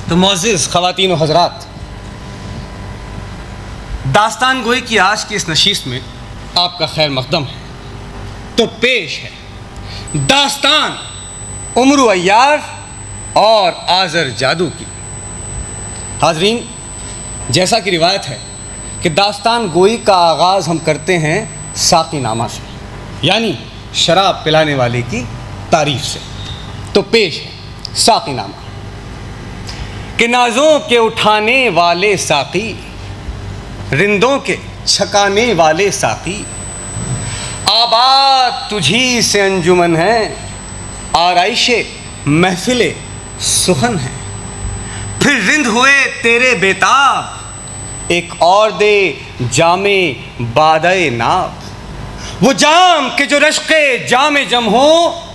तो मुअज़्ज़िज़ ख़वातीन व हज़रात, दास्तान गोई की आज की इस नशीस में आपका खैर मक़दम है। तो पेश है दास्तान उमरू अय्यार और आज़र जादू की। हाज़रीन, जैसा कि रिवायत है कि दास्तान गोई का आगाज़ हम करते हैं साक़ी नामा से, यानी शराब पिलाने वाले की तारीफ़ से। तो पेश है साक़ी नामा कि नाज़ों के उठाने वाले साक़ी, रिंदों के छकाने वाले साक़ी, आबाद तुझी से अंजुमन है, आराइशे महफिले सुखन है। फिर रिंद हुए तेरे बेताब, एक और दे जामे बादे नाब। वो जाम के जो रश्क़े जामे जम हो,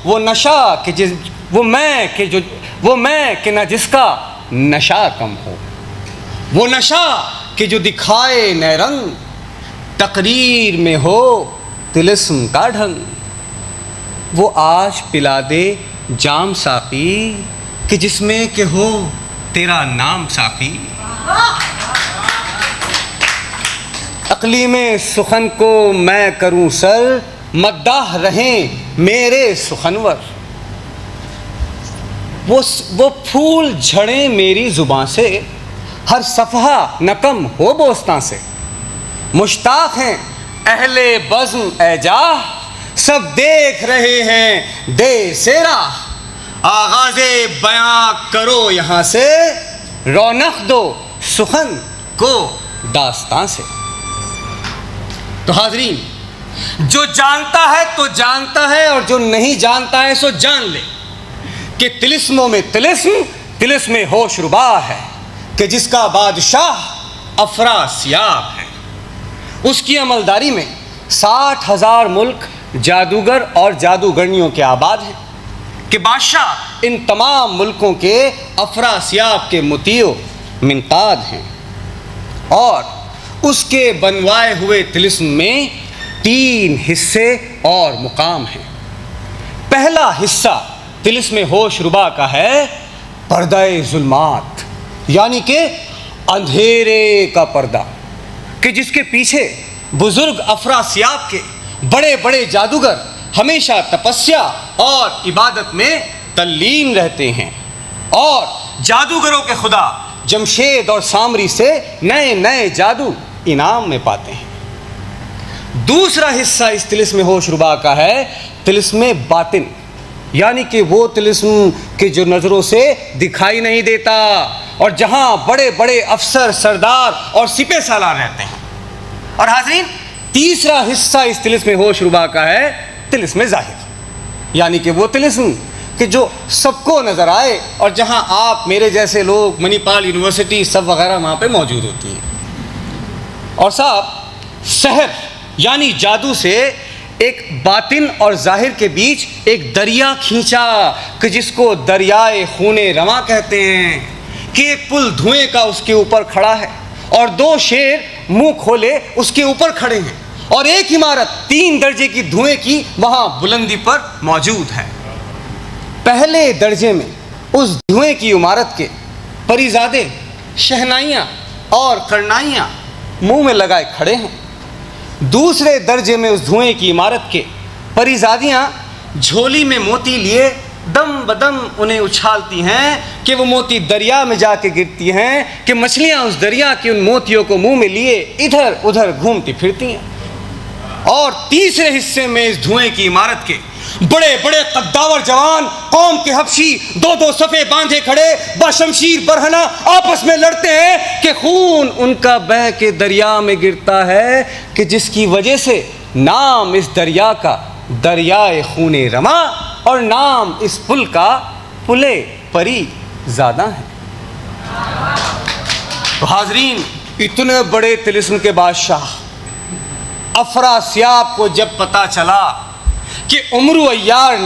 वो नशा के जिस वो मैं के न जिसका नशा कम हो। वो नशा कि जो दिखाए नए रंग, तकरीर में हो तिलिस्म का ढंग। वो आज पिला दे जाम साक़ी कि जिसमें के हो तेरा नाम साक़ी। अक़लीम सुखन को मैं करूं सर, मद्दाह रहें मेरे सुखनवर। वो फूल झड़े मेरी ज़ुबां से, हर सफ़हा नकम हो बोस्तां से। मुश्ताक़ हैं अहले बज़्म एजाह, सब देख रहे हैं दे सेरा। आगाज़े बयां करो यहाँ से, रौनक दो सुखन को दास्तां से। तो हाज़रीन, जो जानता है तो जानता है, और जो नहीं जानता है सो जान ले कि तिलिस्मों में तिलिस्म में होश रुबा है, कि जिसका बादशाह अफरासियाब है। उसकी अमलदारी में 60,000 मुल्क जादूगर और जादूगरनियों के आबाद हैं, कि बादशाह इन तमाम मुल्कों के अफरासियाब के मुतीओ मिनकाद हैं। और उसके बनवाए हुए तिलिस्म में 3 हिस्से और मुकाम हैं। पहला हिस्सा तिलिस्म होश रुबा का है पर्दाए ज़ुल्मात, यानी कि अंधेरे का पर्दा, कि जिसके पीछे बुज़ुर्ग अफरासियाब के बड़े बड़े जादूगर हमेशा तपस्या और इबादत में तल्लीन रहते हैं, और जादूगरों के खुदा जमशेद और सामरी से नए नए जादू इनाम में पाते हैं। दूसरा हिस्सा इस तिलिस्म होश रुबा का है तिलिस्म बातिन, यानी कि वो तिलिस्म के जो नज़रों से दिखाई नहीं देता, और जहाँ बड़े बड़े अफसर सरदार और सिपह सालार रहते हैं। और हाज़रीन, तीसरा हिस्सा इस तिलिस्म होश रुबा का है तिलिस्म ज़ाहिर, यानी कि वो तिलिस्म कि जो सबको नज़र आए, और जहाँ आप मेरे जैसे लोग मणिपाल यूनिवर्सिटी सब वगैरह वहाँ पे मौजूद होती हैं। और साहब, सहर यानी जादू से एक बातिन और ज़ाहिर के बीच एक दरिया खींचा, कि जिसको दरियाए खूने रवा कहते हैं, कि एक पुल धुएं का उसके ऊपर खड़ा है, और 2 शेर मुंह खोले उसके ऊपर खड़े हैं, और एक इमारत 3 दर्जे की धुएं की वहाँ बुलंदी पर मौजूद है। पहले दर्जे में उस धुएं की इमारत के परीज़ादे शहनाइयाँ और करनाइयाँ मुंह में लगाए खड़े हैं। दूसरे दर्जे में उस धुएं की इमारत के परीज़ादियाँ झोली में मोती लिए दम बदम उन्हें उछालती हैं, कि वो मोती दरिया में जाके गिरती हैं, कि मछलियाँ उस दरिया के उन मोतियों को मुंह में लिए इधर उधर घूमती फिरती हैं। और तीसरे हिस्से में इस धुएं की इमारत के बड़े बड़े कद्दावर जवान कौम के हबशी 2-2 सफ़े बांधे खड़े बाशमशीर बरहना आपस में लड़ते हैं, कि खून उनका बह के दरिया में गिरता है, कि जिसकी वजह से नाम इस दरिया का दरियाए खूने रमा, और नाम इस पुल का पुले परी ज़ादा है। तो हाज़रीन, इतने बड़े तिलिस्म के बादशाह अफरासियाब को जब पता चला कि उमरू अय्यार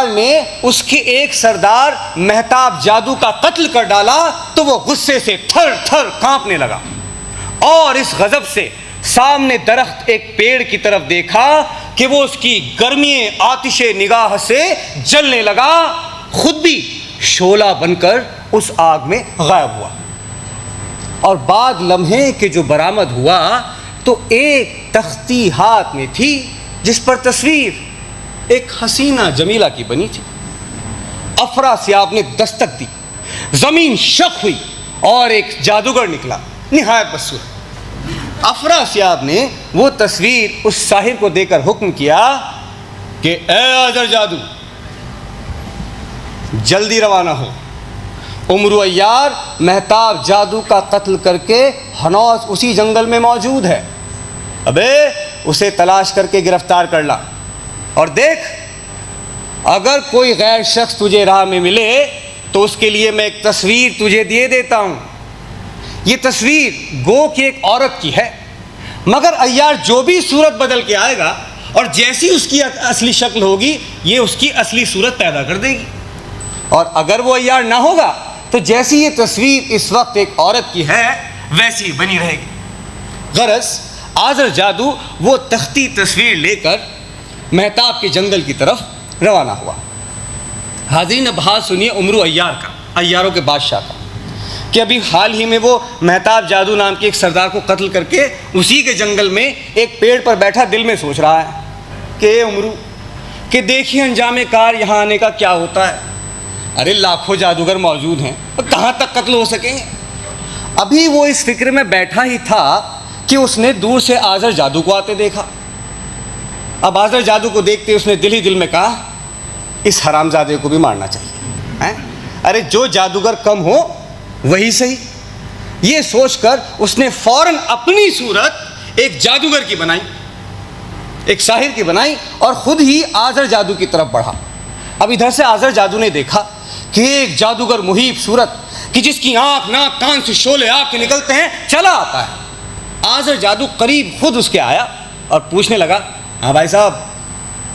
ने उसके एक सरदार महताब जादू का कत्ल कर डाला, तो वो गुस्से से थर थर कांपने लगा, और इस गज़ब से सामने दरख्त एक पेड़ की तरफ देखा कि वो उसकी गर्मी आतिशे निगाह से जलने लगा। खुद भी शोला बनकर उस आग में गायब हुआ। और बाद लम्हे के जो बरामद हुआ तो एक तख्ती हाथ में थी जिस पर तस्वीर एक हसीना जमीला की बनी थी। अफरासियाब ने दस्तक दी, जमीन शक हुई और एक जादूगर निकला निहायत बदसूरत। अफरासियाब ने वो तस्वीर उस साहिर को देकर हुक्म किया कि ए आजर जादू, जल्दी रवाना हो। उमरू अय्यार महताब जादू का कत्ल करके हनौज उसी जंगल में मौजूद है। अबे उसे तलाश करके गिरफ्तार कर ला और देख, अगर कोई गैर शख्स तुझे राह में मिले तो उसके लिए मैं एक तस्वीर तुझे दे देता हूँ। ये तस्वीर गो की एक औरत की है, मगर अय्यार जो भी सूरत बदल के आएगा और जैसी उसकी असली शक्ल होगी ये उसकी असली सूरत पैदा कर देगी। और अगर वो अय्यार ना होगा तो जैसी ये तस्वीर इस वक्त एक औरत की है वैसी ही बनी रहेगी। गरज आजर जादू वो तख्ती तस्वीर लेकर महताब के जंगल की तरफ रवाना हुआ। हाज़रीन, अब हाल सुनिए उमरू अय्यार का, अय्यारों के बादशाह का, कि अभी हाल ही में वो महताब जादू नाम के एक सरदार को कत्ल करके उसी के जंगल में एक पेड़ पर बैठा दिल में सोच रहा है कि उमरू कि देखिए अंजाम कार यहाँ आने का क्या होता है। अरे लाखों जादूगर मौजूद हैं, कहाँ तक कत्ल हो सकेंगे। अभी वो इस फिक्र में बैठा ही था कि उसने दूर से आजर जादू को आते देखा। अब आजर जादू को देखते उसने दिल ही दिल में कहा, इस हरामजादे को भी मारना चाहिए हैं? अरे जो जादूगर कम हो वही सही। ये सोचकर उसने फौरन अपनी सूरत एक जादूगर की बनाई, एक साहिर की बनाई और ख़ुद ही आजर जादू की तरफ बढ़ा। अब इधर से आजर जादू ने देखा कि एक जादूगर मुहीब सूरत कि जिसकी आँख नाक कान से शोले आग के निकलते हैं चला आता है। आजर जादू करीब खुद उसके आया और पूछने लगा, हाँ भाई साहब,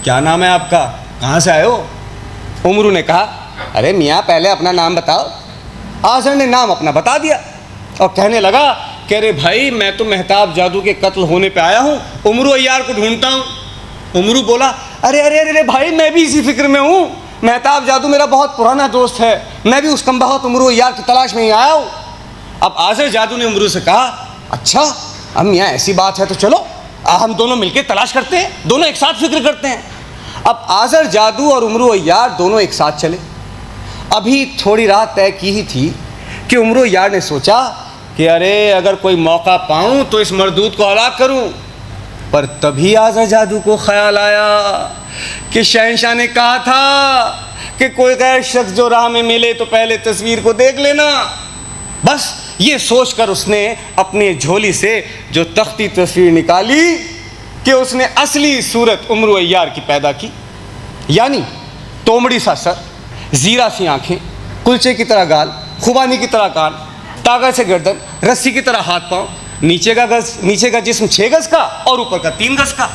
क्या नाम है आपका, कहाँ से आए हो? उमरू ने कहा, अरे मियाँ पहले अपना नाम बताओ। आजर ने नाम अपना बता दिया और कहने लगा कि अरे भाई मैं तो महताब जादू के कत्ल होने पे आया हूँ, उमरू अय्यार को ढूंढता हूँ। उमरू बोला, अरे अरे अरे भाई मैं भी इसी फिक्र में हूँ, महताब जादू मेरा बहुत पुराना दोस्त है, मैं भी उस कमबख्त उमरू अय्यार की तलाश में ही आया हूँ। अब आजर जादू ने उमरू से कहा, अच्छा अब मियाँ ऐसी बात है तो चलो हम दोनों मिलकर तलाश करते हैं, दोनों एक साथ फिक्र करते हैं। अब आजर जादू और उमरू अय्यार दोनों एक साथ चले। अभी थोड़ी राह तय की ही थी कि उमरू अय्यार ने सोचा कि अरे अगर कोई मौका पाऊँ तो इस मरदूद को हलाक करूँ। पर तभी आजर जादू को ख्याल आया कि शहंशाह ने कहा था कि कोई गैर शख्स जो राह में मिले तो पहले तस्वीर को देख लेना। बस ये सोचकर उसने अपनी झोली से जो तख्ती तस्वीर निकाली कि उसने असली सूरत उमरू अय्यार की पैदा की, यानी तोमड़ी सा सर, ज़ीरा सी आँखें, कुलचे की तरह गाल, खुबानी की तरह कान, ताकत से गर्दन, रस्सी की तरह हाथ पाँव, नीचे का जिस्म 6 गज का और ऊपर का 3 गज का।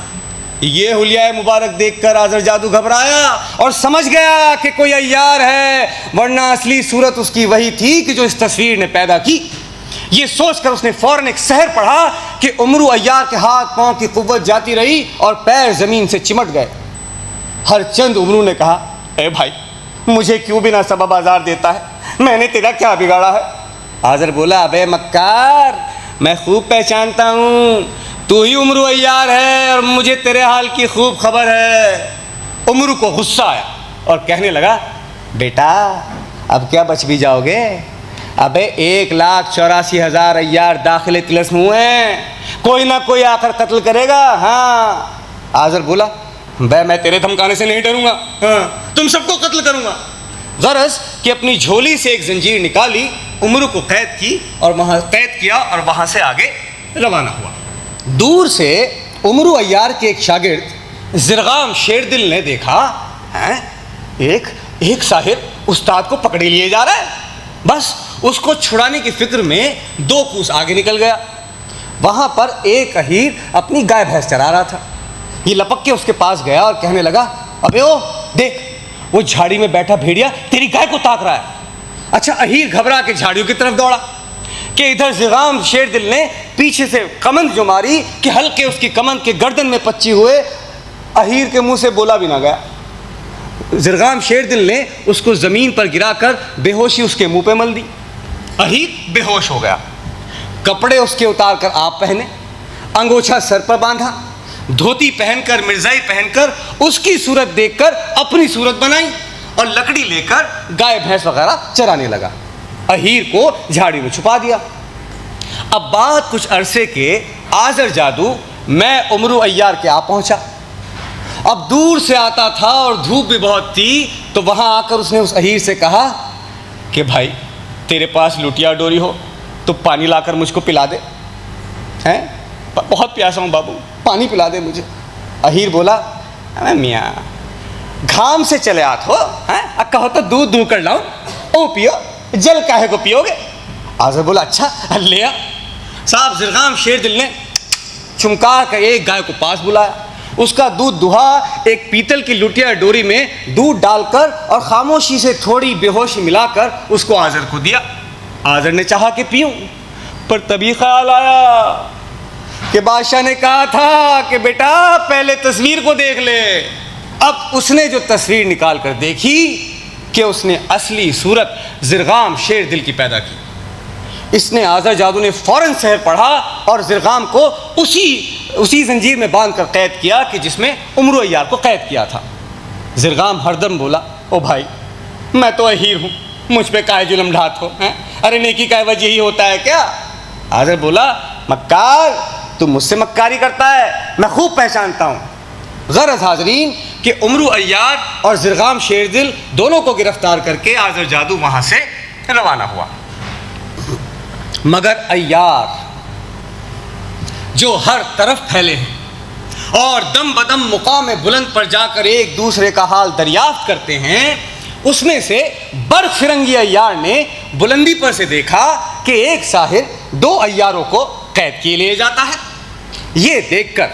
ये हुलिया मुबारक देखकर आजर जादू घबराया और समझ गया कि कोई अय्यार है, वरना असली सूरत उसकी वही थी कि जो इस तस्वीर ने पैदा की। ये सोचकर उसने फ़ौरन एक सहर पढ़ा कि उमरू अय्यार के हाथ पाँव की कुव्वत जाती रही और पैर ज़मीन से चिमट गए। हर चंद उमरू ने कहा, ए भाई मुझे क्यों बिना सबब आज़ार देता है, मैंने तेरा क्या बिगाड़ा है? आजर बोला, अबे मक्कार, मैं खूब पहचानता हूँ, तू ही उमरू अय्यार है और मुझे तेरे हाल की खूब खबर है। उमरू को गुस्सा आया और कहने लगा, बेटा अब क्या बच भी जाओगे? अबे 1,84,000 अय्यार दाखिले तिलस्म हुए हैं, कोई ना कोई आकर कत्ल करेगा। हाँ। आजर बोला, भाई मैं तेरे धमकाने से नहीं डरूंगा, हाँ तुम सबको कत्ल करूंगा। गरज कि अपनी झोली से एक जंजीर निकाली, उमरू को कैद की और वहाँ से आगे रवाना हुआ। दूर से उमरू अय्यार के एक शागिर्द ज़िरगाम शेरदिल ने देखा, हैं एक साहिर उस्ताद को पकड़े लिए जा रहा है। बस उसको छुड़ाने की फिक्र में 2 कूस आगे निकल गया। वहाँ पर एक अहीर अपनी गाय भैंस चरा रहा था। ये लपक के उसके पास गया और कहने लगा, अबे ओ देख, वो झाड़ी में बैठा भेड़िया तेरी गाय को ताक रहा है। अच्छा, अहीर घबरा के झाड़ियों की तरफ दौड़ा कि इधर ज़िरगाम शेरदिल ने पीछे से कमंद जो मारी कि हल्के उसकी कमंद के गर्दन में पच्ची हुए अहीर के मुंह से बोला भी ना गया। ज़िरगाम शेरदिल ने उसको ज़मीन पर गिराकर बेहोशी उसके मुंह पे मल दी। अहीर बेहोश हो गया। कपड़े उसके उतार कर आप पहने, अंगोछा सर पर बांधा, धोती पहनकर, मिर्जाई पहनकर, उसकी सूरत देखकर अपनी सूरत बनाई और लकड़ी लेकर गाय भैंस वगैरह चराने लगा। अहीर को झाड़ी में छुपा दिया। अब बात कुछ अरसे के आज़र जादू मैं उमरू अय्यार के आ पहुंचा। अब दूर से आता था और धूप भी बहुत थी, तो वहां आकर उसने उस अहीर से कहा कि भाई तेरे पास लुटिया डोरी हो तो पानी लाकर मुझको पिला दे। हैं, बहुत प्यासा हूँ बाबू, पानी पिला दे मुझे। अहीर बोला, अरे मियाँ घाम से चले आत हो, हैं, कहो तो दूध दूह कर लाऊं, ओ पियो, जल काहे को पियोगे। आज़र बोला, अच्छा ले आ। साहब ज़िरगाम शेरदिल ने चुमका कर एक गाय को पास बुलाया, उसका दूध दुहा, एक पीतल की लुटिया डोरी में दूध डालकर और खामोशी से थोड़ी बेहोशी मिलाकर उसको आज़र को दिया। आज़र ने चाहा कि पीऊं, पर तभी ख्याल आया कि बादशाह ने कहा था कि बेटा पहले तस्वीर को देख ले। अब उसने जो तस्वीर निकाल कर देखी कि उसने असली सूरत ज़िरगाम शेरदिल की पैदा की। इसने आज़र जादू ने फ़ौरन सहर पढ़ा और ज़िरगाम को उसी जंजीर में बांध कर कैद किया कि जिसमें उमरू अय्यार को कैद किया था। ज़िरगाम हरदम बोला, ओ भाई मैं तो अहीर हूँ, मुझ पे काहे जुल्म ढात हो, हैं? अरे नेकी का एवज यही होता है क्या। आज़र बोला, मक्कार तू मुझसे मक्कारी करता है, मैं खूब पहचानता हूँ। ग़रज़ हाज़रीन कि उमरू अय्यार और ज़िरगाम शेरदिल दोनों को गिरफ्तार करके आज़र जादू वहाँ से रवाना हुआ। मगर अय्यार जो हर तरफ फैले हैं और दम बदम मुकाम बुलंद पर जाकर एक दूसरे का हाल दरियाफ्त करते हैं, उसमें से बर्फ फिरंगी अय्यार ने बुलंदी पर से देखा कि एक साहिर दो अय्यारों को कैद किए ले जाता है। ये देखकर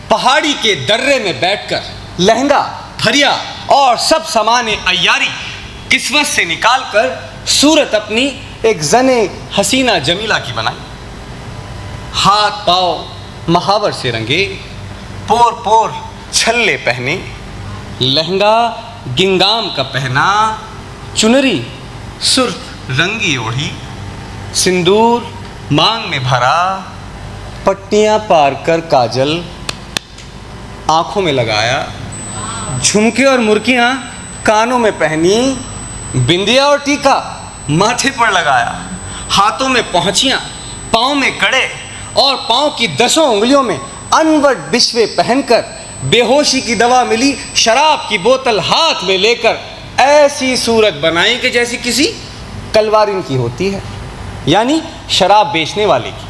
पहाड़ी के दर्रे में बैठकर लहंगा, फरिया और सब सामान अय्यारी किस्मत से निकालकर सूरत अपनी एक जने हसीना जमीला की बनाई। हाथ पाँव महावर से रंगे, पोर पोर छल्ले पहने, लहंगा गिंगाम का पहना, चुनरी सुर्ख रंगी ओढ़ी, सिंदूर मांग में भरा, पट्टियाँ पार कर काजल आँखों में लगाया, झुमके और मुर्कियाँ कानों में पहनी, बिंदिया और टीका माथे पर लगाया, हाथों में पहुँचियाँ, पाँव में कड़े और पाँव की 10 उंगलियों में अनवट बिस्वे पहनकर, बेहोशी की दवा मिली शराब की बोतल हाथ में लेकर ऐसी सूरत बनाई कि जैसी किसी कलवारिन की होती है, यानी शराब बेचने वाले की।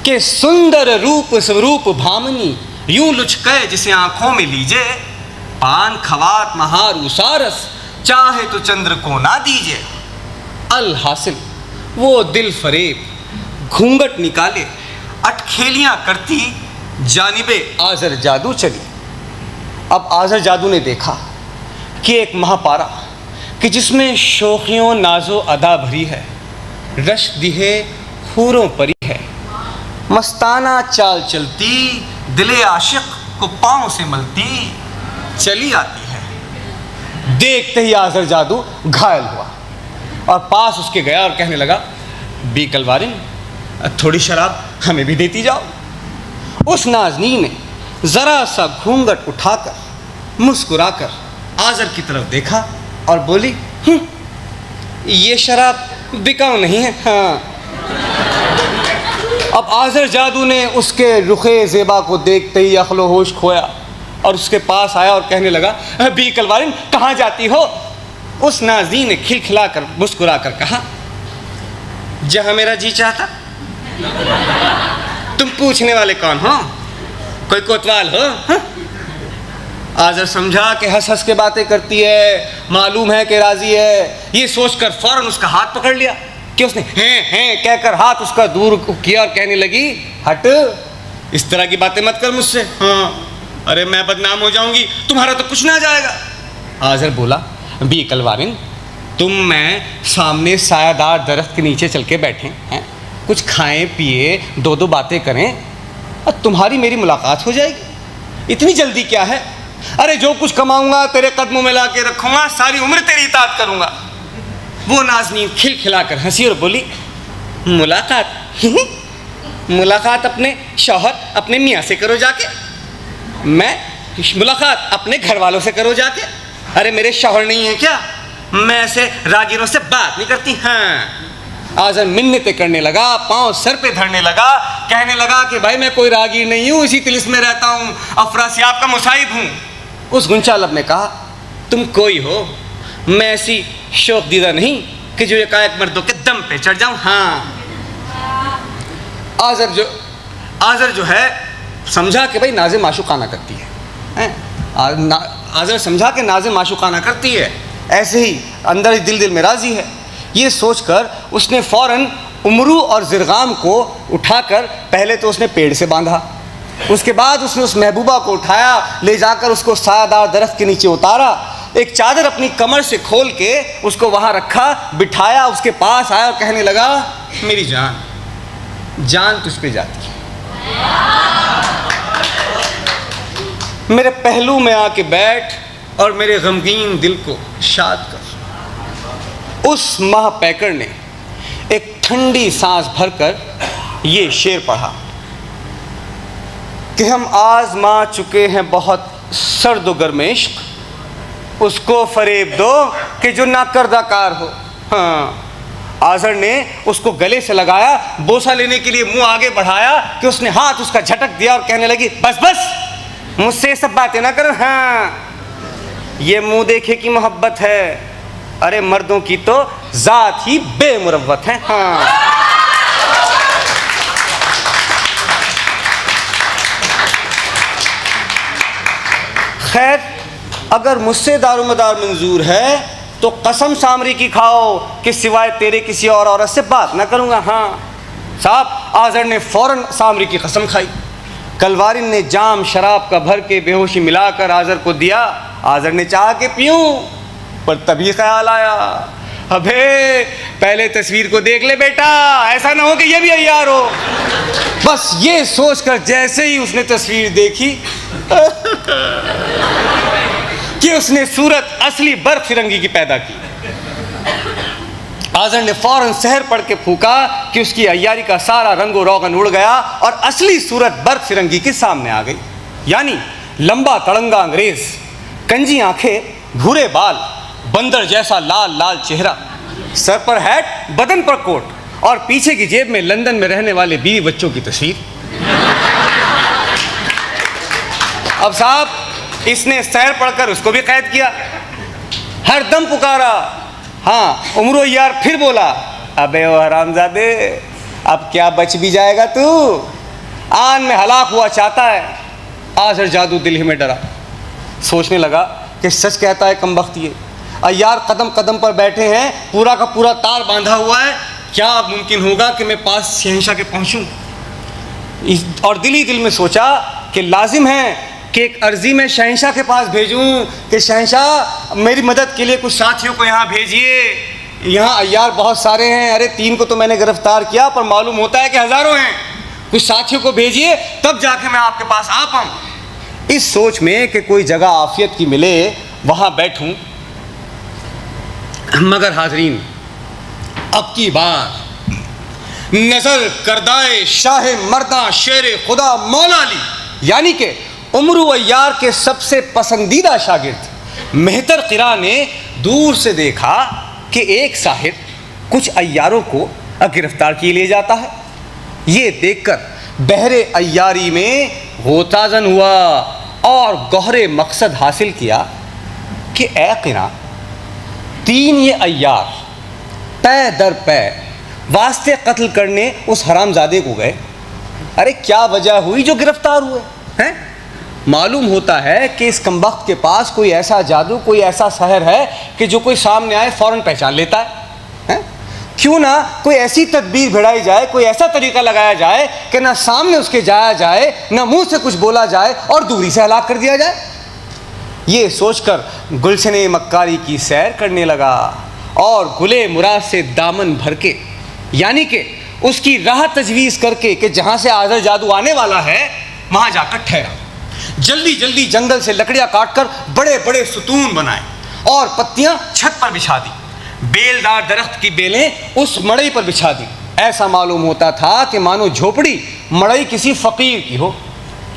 कि सुंदर रूप स्वरूप भामनी यूं लुचके जिसे आंखों में लीजे, पान खवात महार उसारस चाहे तो चंद्र को ना दीजिए। अल हासिल वो दिल फरेब घूंघट निकाले अटखेलियां करती जानिबे आज़र जादू चली। अब आज़र जादू ने देखा कि एक महापारा कि जिसमें शोखियों नाजो अदा भरी है, रश दिहे हूरों परी है, मस्ताना चाल चलती दिले आशिक को पाँव से मलती चली आती है। देखते ही आज़र जादू घायल हुआ और पास उसके गया और कहने लगा, बी कलवारिन थोड़ी शराब हमें भी देती जाओ। उस नाज़नी ने ज़रा सा घूंघट उठाकर मुस्कुराकर आज़र की तरफ देखा और बोली, ये शराब बिकाऊ नहीं है। हाँ। अब आज़र जादू ने उसके रुखे ज़ेबा को देखते ही अक्ल होश खोया और उसके पास आया और कहने लगा, बी कलवारिन कहाँ जाती हो। उस नाज़नी ने खिलखिलाकर मुस्कुराकर कहा, जहाँ मेरा जी चाहता। तुम पूछने वाले कौन हो, कोई कोतवाल हो। हाँ? आज़र समझा कि हंस हंस के बातें करती है, मालूम है कि राजी है। ये सोचकर फौरन उसका हाथ पकड़ लिया कि उसने हैं कहकर हाथ उसका दूर किया और कहने लगी, हट, इस तरह की बातें मत कर मुझसे। हाँ, अरे मैं बदनाम हो जाऊंगी, तुम्हारा तो कुछ ना जाएगा। आज़र बोला, बी कलवारिन तुम मैं सामने सायादार दरख्त के नीचे चल के बैठे हैं, कुछ खाएं पिए, दो दो बातें करें और तुम्हारी मेरी मुलाकात हो जाएगी। इतनी जल्दी क्या है। अरे जो कुछ कमाऊंगा तेरे कदमों में ला के रखूंगा, सारी उम्र तेरी इताअत करूंगा। वो नाज़नीन खिलखिलाकर हंसी और बोली, मुलाकात? मुलाकात अपने शौहर, अपने मियाँ से करो जाके। मैं मुलाकात अपने घर वालों से करो जाके। अरे मेरे शौहर नहीं है क्या? मैं ऐसे रागिरों से बात नहीं करती। हाँ। आज़र मिन्नतें करने लगा, पाँव सर पे धरने लगा, कहने लगा कि भाई मैं कोई रागीर नहीं हूँ, इसी तिलिस्म में रहता हूँ, अफरासियाब का मुसाहिब हूँ। उस गुंचालब ने कहा, तुम कोई हो, मैं ऐसी शौक दीदा नहीं कि जो एकाएक मर्दों के दम पे चढ़ जाऊँ। हाँ। आज़र जो है समझा कि भाई नाज़े माशुकाना करती है, आज़र समझा कि नाज़े माशुकाना करती है, ऐसे ही अंदर ही दिल में राज़ी है। ये सोचकर उसने फ़ौरन उमरू और ज़िरगाम को उठाकर पहले तो उसने पेड़ से बांधा, उसके बाद उसने उस महबूबा को उठाया, ले जाकर उसको सायादार दरख्त के नीचे उतारा, एक चादर अपनी कमर से खोल के उसको वहाँ रखा, बिठाया, उसके पास आया और कहने लगा, मेरी जान तुझ पे जाती है, मेरे पहलू में आके बैठ और मेरे गमगीन दिल को शाद कर। उस माह पैकर ने एक ठंडी सांस भरकर ये शेर पढ़ा कि हम आज़मा चुके हैं बहुत सर्द गर्म इश्क, उसको फरेब दो कि जो नाकर्दाकार हो। हाँ। आज़र ने उसको गले से लगाया, बोसा लेने के लिए मुंह आगे बढ़ाया कि उसने हाथ उसका झटक दिया और कहने लगी, बस बस मुझसे सब बातें ना कर। हाँ, ये मुंह देखे की मोहब्बत है, अरे मर्दों की तो जात ही बेमुरव्वत है। हाँ। खैर, अगर मुझसे दारोमदार मंजूर है तो कसम सामरी की खाओ कि सिवाय तेरे किसी और औरत से बात ना करूँगा। हाँ साहब, आज़र ने फ़ौरन सामरी की कसम खाई। कलवारिन ने जाम शराब का भर के बेहोशी मिलाकर आज़र को दिया। आज़र ने चाहा कि पीऊँ, पर तभी ख्याल आया, अबे पहले तस्वीर को देख ले बेटा, ऐसा ना हो कि ये भी अय्यार हो। बस ये सोचकर जैसे ही उसने तस्वीर देखी कि उसने सूरत असली बर्फ फिरंगी की पैदा की। आज़र ने फ़ौरन सहर पढ़ के फूका कि उसकी अय्यारी का सारा रंगो रोगन उड़ गया और असली सूरत बर्फ फिरंगी के सामने आ गई। यानी लंबा तड़ंगा अंग्रेज़, कंजी आंखें, भूरे बाल, बंदर जैसा लाल लाल चेहरा, सर पर हैट, बदन पर कोट और पीछे की जेब में लंदन में रहने वाले बीवी बच्चों की तस्वीर। अब साहब, इसने सैर पढ़कर उसको भी कैद किया, हर दम पुकारा। हाँ, उमरो यार फिर बोला, अबे ओ हरामजादे, अब क्या बच भी जाएगा तू, आन में हलाक हुआ चाहता है। आज़र जादू दिल ही में डरा, सोचने लगा कि सच कहता है कमबख्त ये, अय्यार कदम कदम पर बैठे हैं, पूरा का पूरा तार बांधा हुआ है, क्या अब मुमकिन होगा कि मैं पास शहंशाह के पहुँचूँ। और दिल ही दिल में सोचा कि लाजिम है कि एक अर्जी में शहंशाह के पास भेजूं कि शहंशाह मेरी मदद के लिए कुछ साथियों को यहाँ भेजिए, यहाँ अय्यार बहुत सारे हैं, अरे 3 को तो मैंने गिरफ्तार किया पर मालूम होता है कि हज़ारों हैं, कुछ साथियों को भेजिए तब जाके मैं आपके पास आ पाऊँ। इस सोच में कि कोई जगह आफियत की मिले वहाँ बैठूँ। मगर हाजरीन, अब की बार नज़र करदाए शाह मर्दा शेर खुदा मौला अली यानी कि उमरू अय्यार के सबसे पसंदीदा शागिर्द मेहतर क़िरा ने दूर से देखा कि एक साहिर कुछ अय्यारों को गिरफ्तार किए ले जाता है। ये देखकर बहरे अय्यारी में गोताज़न हुआ और गहरे मकसद हासिल किया कि ए क़िरा, 3 ये अय्यार पै दर पै वास्ते कत्ल करने उस हरामजादे को गए। अरे क्या वजह हुई जो गिरफ्तार हुए हैं? मालूम होता है कि इस कमबख्त के पास कोई ऐसा जादू, कोई ऐसा सहर है कि जो कोई सामने आए फ़ौरन पहचान लेता है? क्यों ना कोई ऐसी तदबीर भिड़ाई जाए, कोई ऐसा तरीका लगाया जाए कि ना सामने उसके जाया जाए, ना मुंह से कुछ बोला जाए और दूरी से हलाक कर दिया जाए। ये सोचकर गुलशने मक्कारी की सैर करने लगा और गुले मुराद से दामन भर के, यानी कि उसकी राह तजवीज़ करके कि जहाँ से आज़र जादू आने वाला है वहाँ जाकर ठहरा। जल्दी जल्दी जंगल से लकड़ियां काटकर बड़े बड़े सुतून बनाए और पत्तियां छत पर बिछा दी। बेलदार दरख्त की बेलें उस मड़ई पर बिछा दी। ऐसा मालूम होता था कि मानो झोपड़ी मड़ई किसी फकीर की हो।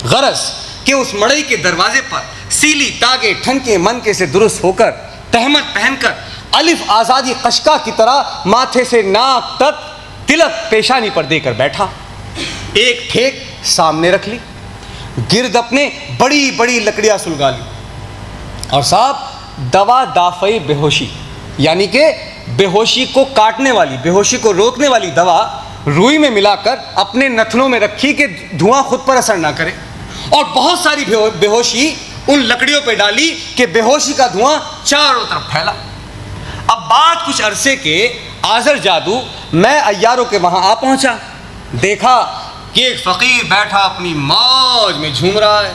गरज कि उस मड़ई के दरवाजे पर सीली तागे ठनके मनके से दुरुस्त होकर तहमत पहनकर अलिफ आज़ादी कशका की तरह माथे से नाक तक तिलक पेशानी पर देकर बैठा। एक ठेक सामने रख ली, गिर्द अपने बड़ी बड़ी लकड़ियां सुलगा ली और साहब दवा दाफई बेहोशी यानी कि बेहोशी को काटने वाली, बेहोशी को रोकने वाली दवा रुई में मिलाकर अपने नथनों में रखी कि धुआं खुद पर असर ना करे, और बहुत सारी बेहोशी उन लकड़ियों पर डाली कि बेहोशी का धुआं चारों तरफ फैला। अब बात कुछ अरसे के आज़र जादू मैं अय्यारों के वहां आ पहुंचा। देखा कि एक फकीर बैठा अपनी मौज में झूम रहा है।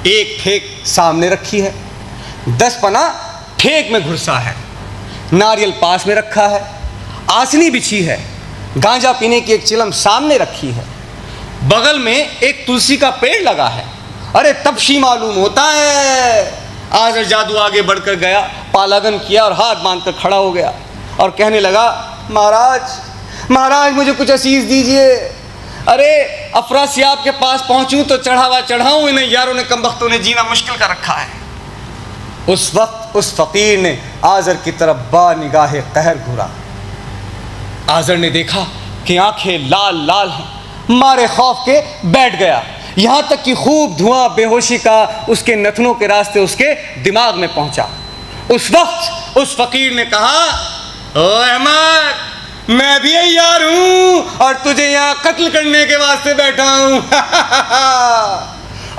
एक ठेक सामने रखी है, 10 पना ठेक में घुसा है, नारियल पास में रखा है, आसनी बिछी है, गांजा पीने की एक चिलम सामने रखी है, बगल में एक तुलसी का पेड़ लगा है। अरे तपशी मालूम होता है। आज़र जादू आगे बढ़कर गया, पालागन किया और हाथ बांधकर खड़ा हो गया और कहने लगा, महाराज महाराज मुझे कुछ असीस दीजिए। अरे अफरासियाब के पास पहुंचूं तो चढ़ावा चढ़ाऊं, इन्हें यारों ने कमबख्तों ने जीना मुश्किल कर रखा है। उस वक्त उस फकीर ने आज़र की तरफ बा निगाहे कहर घूरा। आज़र ने देखा कि आंखें लाल लाल हैं, मारे खौफ के बैठ गया। यहाँ तक कि खूब धुआं बेहोशी का उसके नथनों के रास्ते उसके दिमाग में पहुंचा। उस वक्त उस फकीर ने कहा, ओ अहमद मैं भी यार हूं और तुझे यहाँ कत्ल करने के वास्ते बैठा हूं।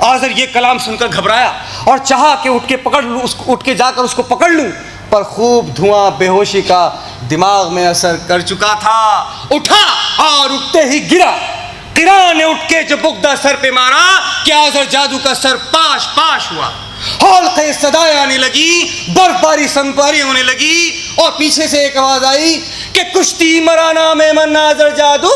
आज़र ये कलाम सुनकर घबराया और चाहा कि उठ के पकड़ लूं, उसको उठ के जाकर उसको पकड़ लूं, पर खूब धुआं बेहोशी का दिमाग में असर कर चुका था। उठा और उठते ही गिरा। किरा ने उठ के जो बुगदा सर पे मारा कि आज़र जादू का सर पाश पाश हुआ। हौलक़े सदाएं आने लगी, बर्फबारी संपारी होने लगी और पीछे से एक आवाज आई कि कुश्ती मराना में मन आज़र जादू।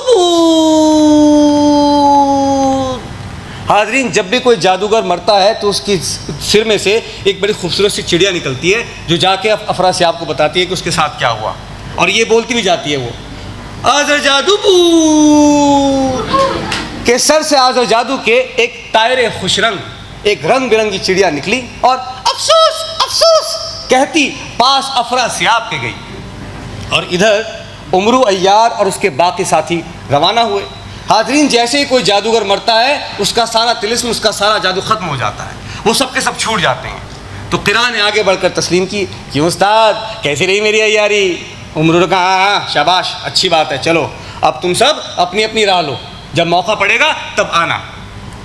हाज़रीन, जब भी कोई जादूगर मरता है तो उसकी सिर में से एक बड़ी खूबसूरत सी चिड़िया निकलती है जो जाके अफरासियाब को बताती है कि उसके साथ क्या हुआ, और ये बोलती भी जाती है, वो आज़र जादू के सर से आज़र जादू के एक तायरे खुशरंग, एक रंग बिरंगी चिड़िया निकली और अफसोस अफसोस कहती पास अफरासियाब के गई। और इधर उमरू अय्यार और उसके बाकी साथी रवाना हुए। हाज़रीन, जैसे ही कोई जादूगर मरता है उसका सारा तिलिस्म, उसका सारा जादू ख़त्म हो जाता है, वो सब के सब छूट जाते हैं। तो किरा ने आगे बढ़कर तस्लीम की, क्यों उस्ताद कैसी रही मेरी अय्यारी? उमरू ने कहा, हाँ शाबाश, अच्छी बात है, चलो अब तुम सब अपनी अपनी राह लो, जब मौका पड़ेगा तब आना।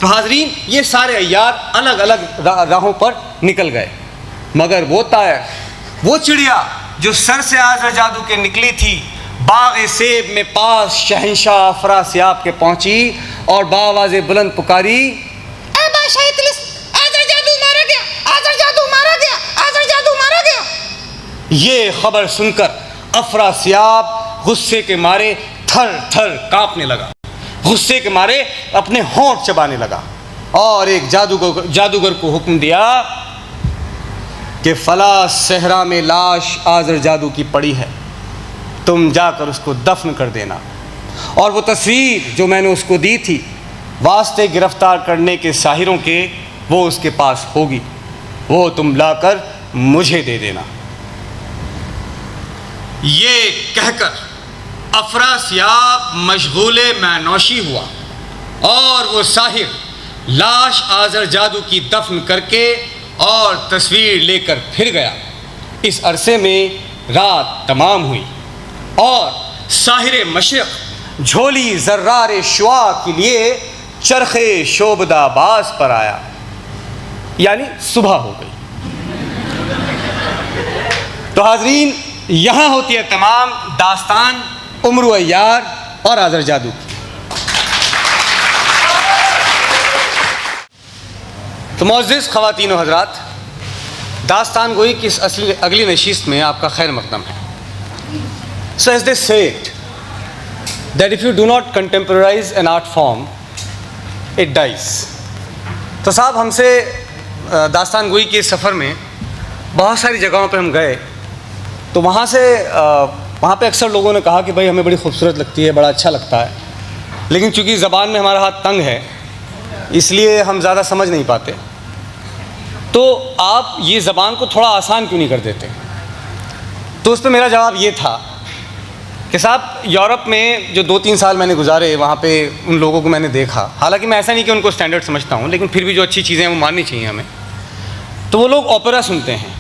तो हाज़रीन, ये सारे अय्यार अलग अलग राहों पर निकल गए, मगर वो तायर, वो चिड़िया जो सर से आज़र जादू के निकली थी, बाग़ सेब में पास शहंशाह अफरासियाब के पहुंची और बावाज़े बुलंद पुकारी, आज़र जादू मारा गया, आज़र जादू मारा गया, आज़र जादू मारा गया। ये खबर सुनकर अफरासियाब गुस्से के मारे थर थर कांपने लगा, गुस्से के मारे अपने होंठ चबाने लगा और एक जादूगर को हुक्म दिया कि फला सहरा में लाश आज़र जादू की पड़ी है, तुम जाकर उसको दफन कर देना, और वो तस्वीर जो मैंने उसको दी थी वास्ते गिरफ्तार करने के साहिरों के, वो उसके पास होगी, वो तुम लाकर मुझे दे देना। ये कहकर अफरासियाब मशगूले मैनौशी हुआ और वो साहिर लाश आज़र जादू की दफन करके और तस्वीर लेकर फिर गया। इस अरसे में रात तमाम हुई और साहिर मशरिक़ झोली ज़र्रार शुआ के लिए चरखे शोबदाबाज पर आया, यानी सुबह हो गई। तो हाज़रीन, यहाँ होती है तमाम दास्तान उमरू अय्यार और आज़र जादू की। तो मुअज़्ज़िज़ ख़वातीन व हज़रात, दास्तान गोई की इस अगली नशिस्त में आपका खैर मक़दम है। So as they say it, that if you do not contemporize an art form, it dies. तो साहब हमसे दास्तान गोई के सफ़र में बहुत सारी जगहों पे हम गए, तो वहाँ पे अक्सर लोगों ने कहा कि भाई हमें बड़ी खूबसूरत लगती है, बड़ा अच्छा लगता है, लेकिन चूँकि ज़बान में हमारा हाथ तंग है इसलिए हम ज़्यादा समझ नहीं पाते, तो आप ये ज़बान को थोड़ा आसान क्यों नहीं कर देते। तो उस पर मेरा जवाब ये था कि साहब यूरोप में जो 2-3 साल मैंने गुजारे, वहाँ पे उन लोगों को मैंने देखा, हालांकि मैं ऐसा नहीं कि उनको स्टैंडर्ड समझता हूँ, लेकिन फिर भी जो अच्छी चीज़ें हैं वो माननी चाहिए हमें। तो वो लोग ओपेरा सुनते हैं,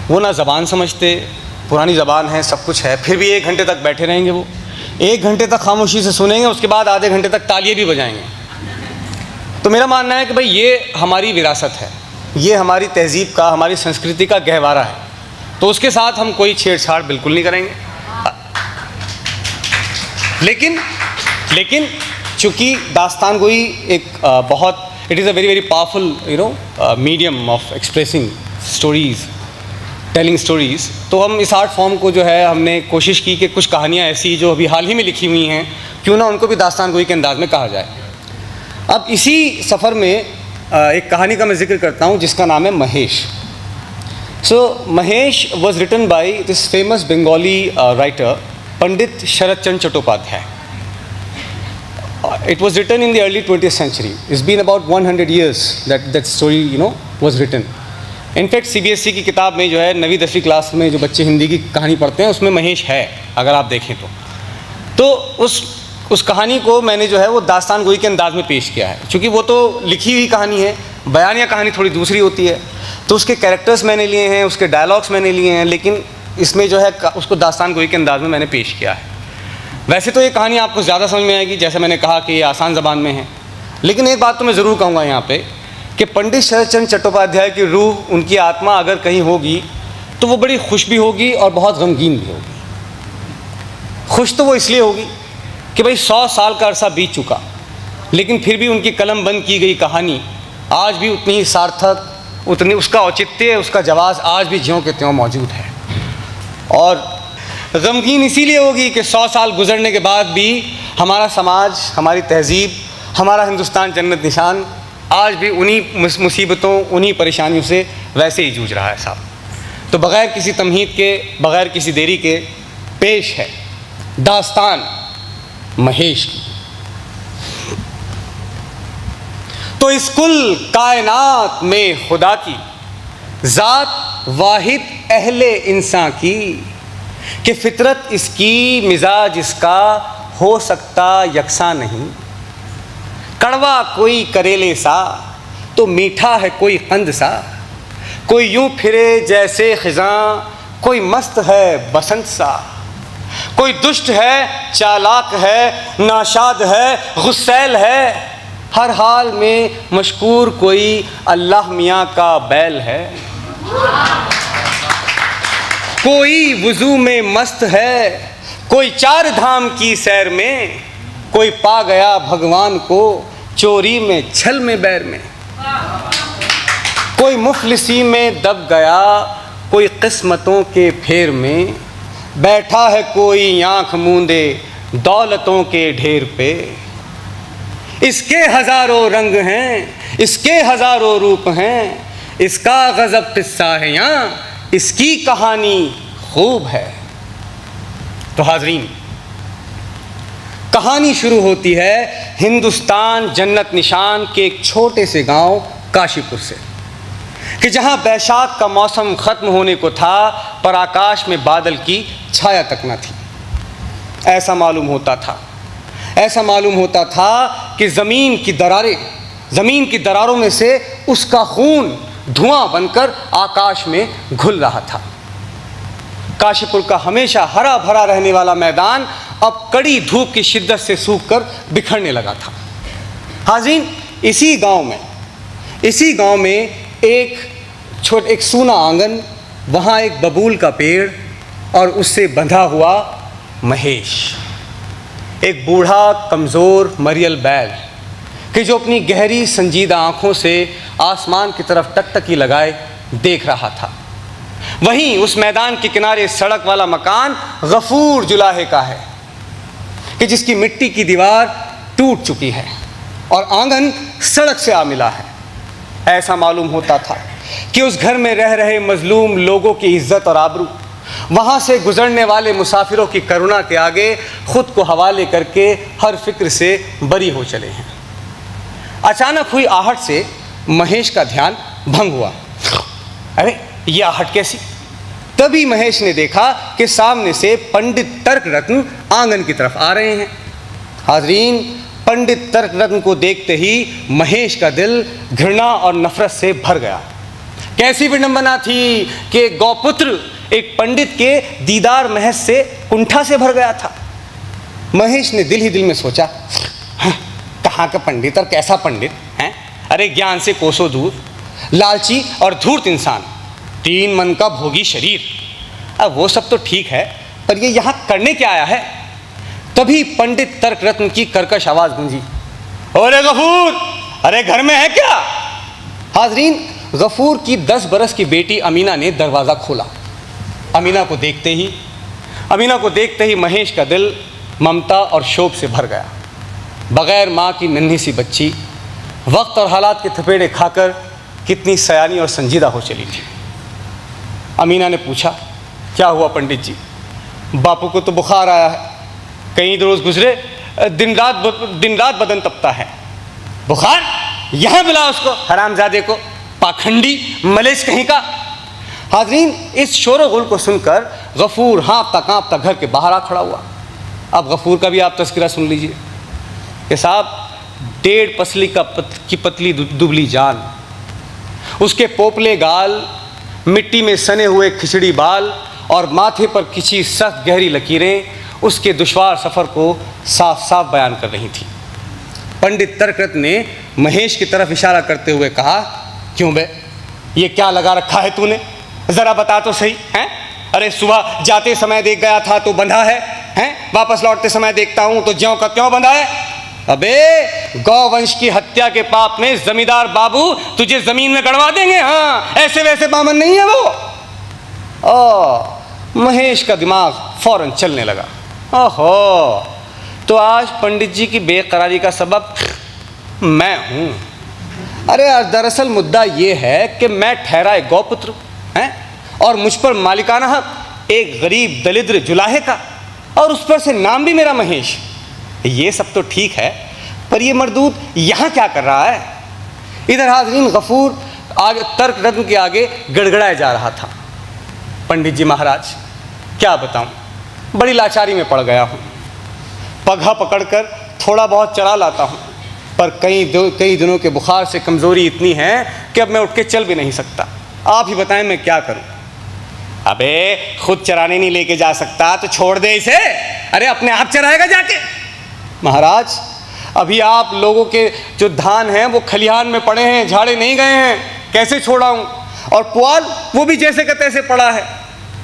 वो ना ज़बान समझते, पुरानी ज़बान है, सब कुछ है, फिर भी 1 घंटे तक बैठे रहेंगे। वो 1 घंटे तक खामोशी से सुनेंगे, उसके बाद आधे घंटे तक तालियाँ भी बजाएंगे। तो मेरा मानना है कि भाई ये हमारी विरासत है, ये हमारी तहज़ीब का, हमारी संस्कृति का गहवारा है, तो उसके साथ हम कोई छेड़छाड़ बिल्कुल नहीं करेंगे। लेकिन चूँकि दास्तान गोई एक बहुत, it is a very very powerful medium of expressing stories, telling stories, तो हम इस आर्ट फॉर्म को जो है हमने कोशिश की कि कुछ कहानियाँ ऐसी जो अभी हाल ही में लिखी हुई हैं, क्यों ना उनको भी दास्तान गोई के अंदाज़ में कहा जाए। अब इसी सफ़र में एक कहानी का मैं जिक्र करता हूँ जिसका नाम है Mahesh. So Mahesh was written by this famous Bengali writer Pandit Sharat Chandra Chattopadhyay. It was written in the early 20th century. It's been about 100 years that story was written. In fact CBSE की किताब में जो है 9वीं 10वीं क्लास में जो बच्चे हिंदी की कहानी पढ़ते हैं उसमें महेश है, अगर आप देखें तो उस कहानी को मैंने जो है वो दास्तान गोई के अंदाज़ में पेश किया है। चूँकि वो तो लिखी हुई कहानी है, बयानिया कहानी थोड़ी दूसरी होती है, तो उसके कैरेक्टर्स मैंने लिए हैं, उसके डायलॉग्स मैंने लिए हैं, लेकिन इसमें जो है उसको दास्तान गोई के अंदाज़ में मैंने पेश किया है। वैसे तो ये कहानी आपको ज़्यादा समझ में आएगी, जैसे मैंने कहा कि ये आसान ज़बान में है, लेकिन एक बात तो मैं ज़रूर कहूँगा यहाँ पे कि पंडित शरद चंद्र चट्टोपाध्याय की रूह, उनकी आत्मा अगर कहीं होगी तो वो बड़ी खुश भी होगी और बहुत गमगीन भी होगी। खुश तो वो इसलिए होगी कि भाई 100 साल का अरसा बीत चुका, लेकिन फिर भी उनकी कलम बंद की गई कहानी आज भी उतनी ही सार्थक, उतनी उसका औचित्य, उसका जवाब आज भी ज्यों के त्यों मौजूद है। और गमगीन इसीलिए होगी कि 100 साल गुजरने के बाद भी हमारा समाज, हमारी तहज़ीब, हमारा हिंदुस्तान जन्नत निशान आज भी उन्हीं मुसीबतों, उन्हीं परेशानियों से वैसे ही जूझ रहा है साहब। तो बग़ैर किसी तमहीद के, बग़ैर किसी देरी के पेश है दास्तान महेश की। तो इस कुल कायनात में खुदा की ज़ात वाहिद अहले इंसान की, कि फितरत इसकी, मिजाज इसका हो सकता यकसा नहीं। कड़वा कोई करेले सा तो मीठा है कोई कंद सा, कोई यूं फिरे जैसे खिज़ां, कोई मस्त है बसंत सा, कोई दुष्ट है चालाक है, नाशाद है गुस्सैल है, हर हाल में मशकूर कोई अल्लाह मियाँ का बैल है। कोई वुज़ू में मस्त है, कोई 4 धाम की सैर में, कोई पा गया भगवान को चोरी में छल में बैर में, कोई मुफलिसी में दब गया, कोई किस्मतों के फेर में, बैठा है कोई आँख मूंदे दौलतों के ढेर पे। इसके हज़ारों रंग हैं, इसके हज़ारों रूप हैं, इसका गज़ब किस्सा है यहाँ, इसकी कहानी खूब है। तो हाज़रीन, कहानी शुरू होती है हिंदुस्तान जन्नत निशान के एक छोटे से गांव काशीपुर से, कि जहां बैशाख का मौसम ख़त्म होने को था पर आकाश में बादल की छाया तक न थी। ऐसा मालूम होता था कि ज़मीन की दरारों में से उसका खून धुआं बनकर आकाश में घुल रहा था। काशीपुर का हमेशा हरा भरा रहने वाला मैदान अब कड़ी धूप की शिद्दत से सूख कर बिखरने लगा था। हाज़रीन, इसी गांव में एक सूना आंगन, वहाँ एक बबूल का पेड़ और उससे बंधा हुआ महेश, एक बूढ़ा कमज़ोर मरियल बैल कि जो अपनी गहरी संजीदा आँखों से आसमान की तरफ टकटकी लगाए देख रहा था। वहीं उस मैदान के किनारे सड़क वाला मकान गफूर जुलाहे का है कि जिसकी मिट्टी की दीवार टूट चुकी है, और आंगन सड़क से आ मिला है। ऐसा मालूम होता था कि उस घर में रह रहे मजलूम लोगों की इज्जत और आबरू वहाँ से गुजरने वाले मुसाफिरों की करुणा के आगे खुद को हवाले करके हर फिक्र से बरी हो चले हैं। अचानक हुई आहट से महेश का ध्यान भंग हुआ। अरे ये आहट कैसी? तभी महेश ने देखा कि सामने से पंडित तर्क रत्न आंगन की तरफ आ रहे हैं। हाजरीन, पंडित तर्क रत्न को देखते ही महेश का दिल घृणा और नफरत से भर गया। कैसी विडंबना थी कि गौपुत्र एक पंडित के दीदार महज से कुंठा से भर गया था। महेश ने दिल ही दिल में सोचा, कहाँ का पंडित और कैसा पंडित है? अरे ज्ञान से कोसों दूर, लालची और धूर्त इंसान, 3 मन का भोगी शरीर। अब वो सब तो ठीक है, पर ये यहाँ करने क्या आया है? तभी पंडित तर्क रत्न की कर्कश आवाज गूंजी, अरे गफूर, अरे घर में है क्या? हाजरीन, गफूर की 10 बरस की बेटी अमीना ने दरवाज़ा खोला। अमीना को देखते ही महेश का दिल ममता और शोक से भर गया। बग़ैर माँ की नन्ही सी बच्ची वक्त और हालात के थपेड़े खाकर कितनी सयानी और संजीदा हो चली थी। अमीना ने पूछा, क्या हुआ पंडित जी? बापू को तो बुखार आया है, कई रोज़ गुजरे, दिन रात बदन तपता है। बुखार? यहाँ बुला उसको, हरामजादे को, पाखंडी मलेश कहीं का। हाजरीन, इस शोर गुल को सुनकर गफूर हाँफता काँपता घर के बाहर आ खड़ा हुआ। अब गफूर का भी आप तस्करा सुन लीजिए कि साहब, 1.5 पसली की पतली दुबली जान, उसके पोपले गाल, मिट्टी में सने हुए खिचड़ी बाल और माथे पर खिंची सख्त गहरी लकीरें उसके दुश्वार सफ़र को साफ साफ बयान कर रही थी। पंडित तर्करत्न ने महेश की तरफ इशारा करते हुए कहा, क्यों बे, ये क्या लगा रखा है तूने? ज़रा बता तो सही हैं? अरे सुबह जाते समय देख गया था तो बंधा है, हैं? वापस लौटते समय देखता हूँ तो ज्यों का त्यों बंधा है। अबे, गौवंश की हत्या के पाप में जमींदार बाबू तुझे जमीन में गड़वा देंगे। हाँ, ऐसे वैसे बामन नहीं है वो। महेश का दिमाग फौरन चलने लगा। ओहो, तो आज पंडित जी की बेकरारी का सबब मैं हूँ। अरे दरअसल मुद्दा ये है कि मैं ठहरा एक गौपुत्र हैं और मुझ पर मालिकाना हक एक गरीब दलिद्र जुलाहे का, और उस पर से नाम भी मेरा महेश। ये सब तो ठीक है, पर ये मर्दूद यहाँ क्या कर रहा है? इधर हाजरीन गफूर आगे तर्क रत्न के आगे गड़गड़ाया जा रहा था। पंडित जी महाराज, क्या बताऊँ, बड़ी लाचारी में पड़ गया हूँ। पगहा पकड़कर थोड़ा बहुत चला लाता हूँ, पर कई दिनों के बुखार से कमज़ोरी इतनी है कि अब मैं उठ के चल भी नहीं सकता। आप ही बताएं मैं क्या करूँ? अबे, खुद चराने नहीं लेके जा सकता तो छोड़ दे इसे। अरे अपने आप चराएगा जाके। महाराज, अभी आप लोगों के जो धान हैं वो खलिहान में पड़े हैं, झाड़े नहीं गए हैं, कैसे छोड़ाऊँ? और पुआल वो भी जैसे का तैसे पड़ा है।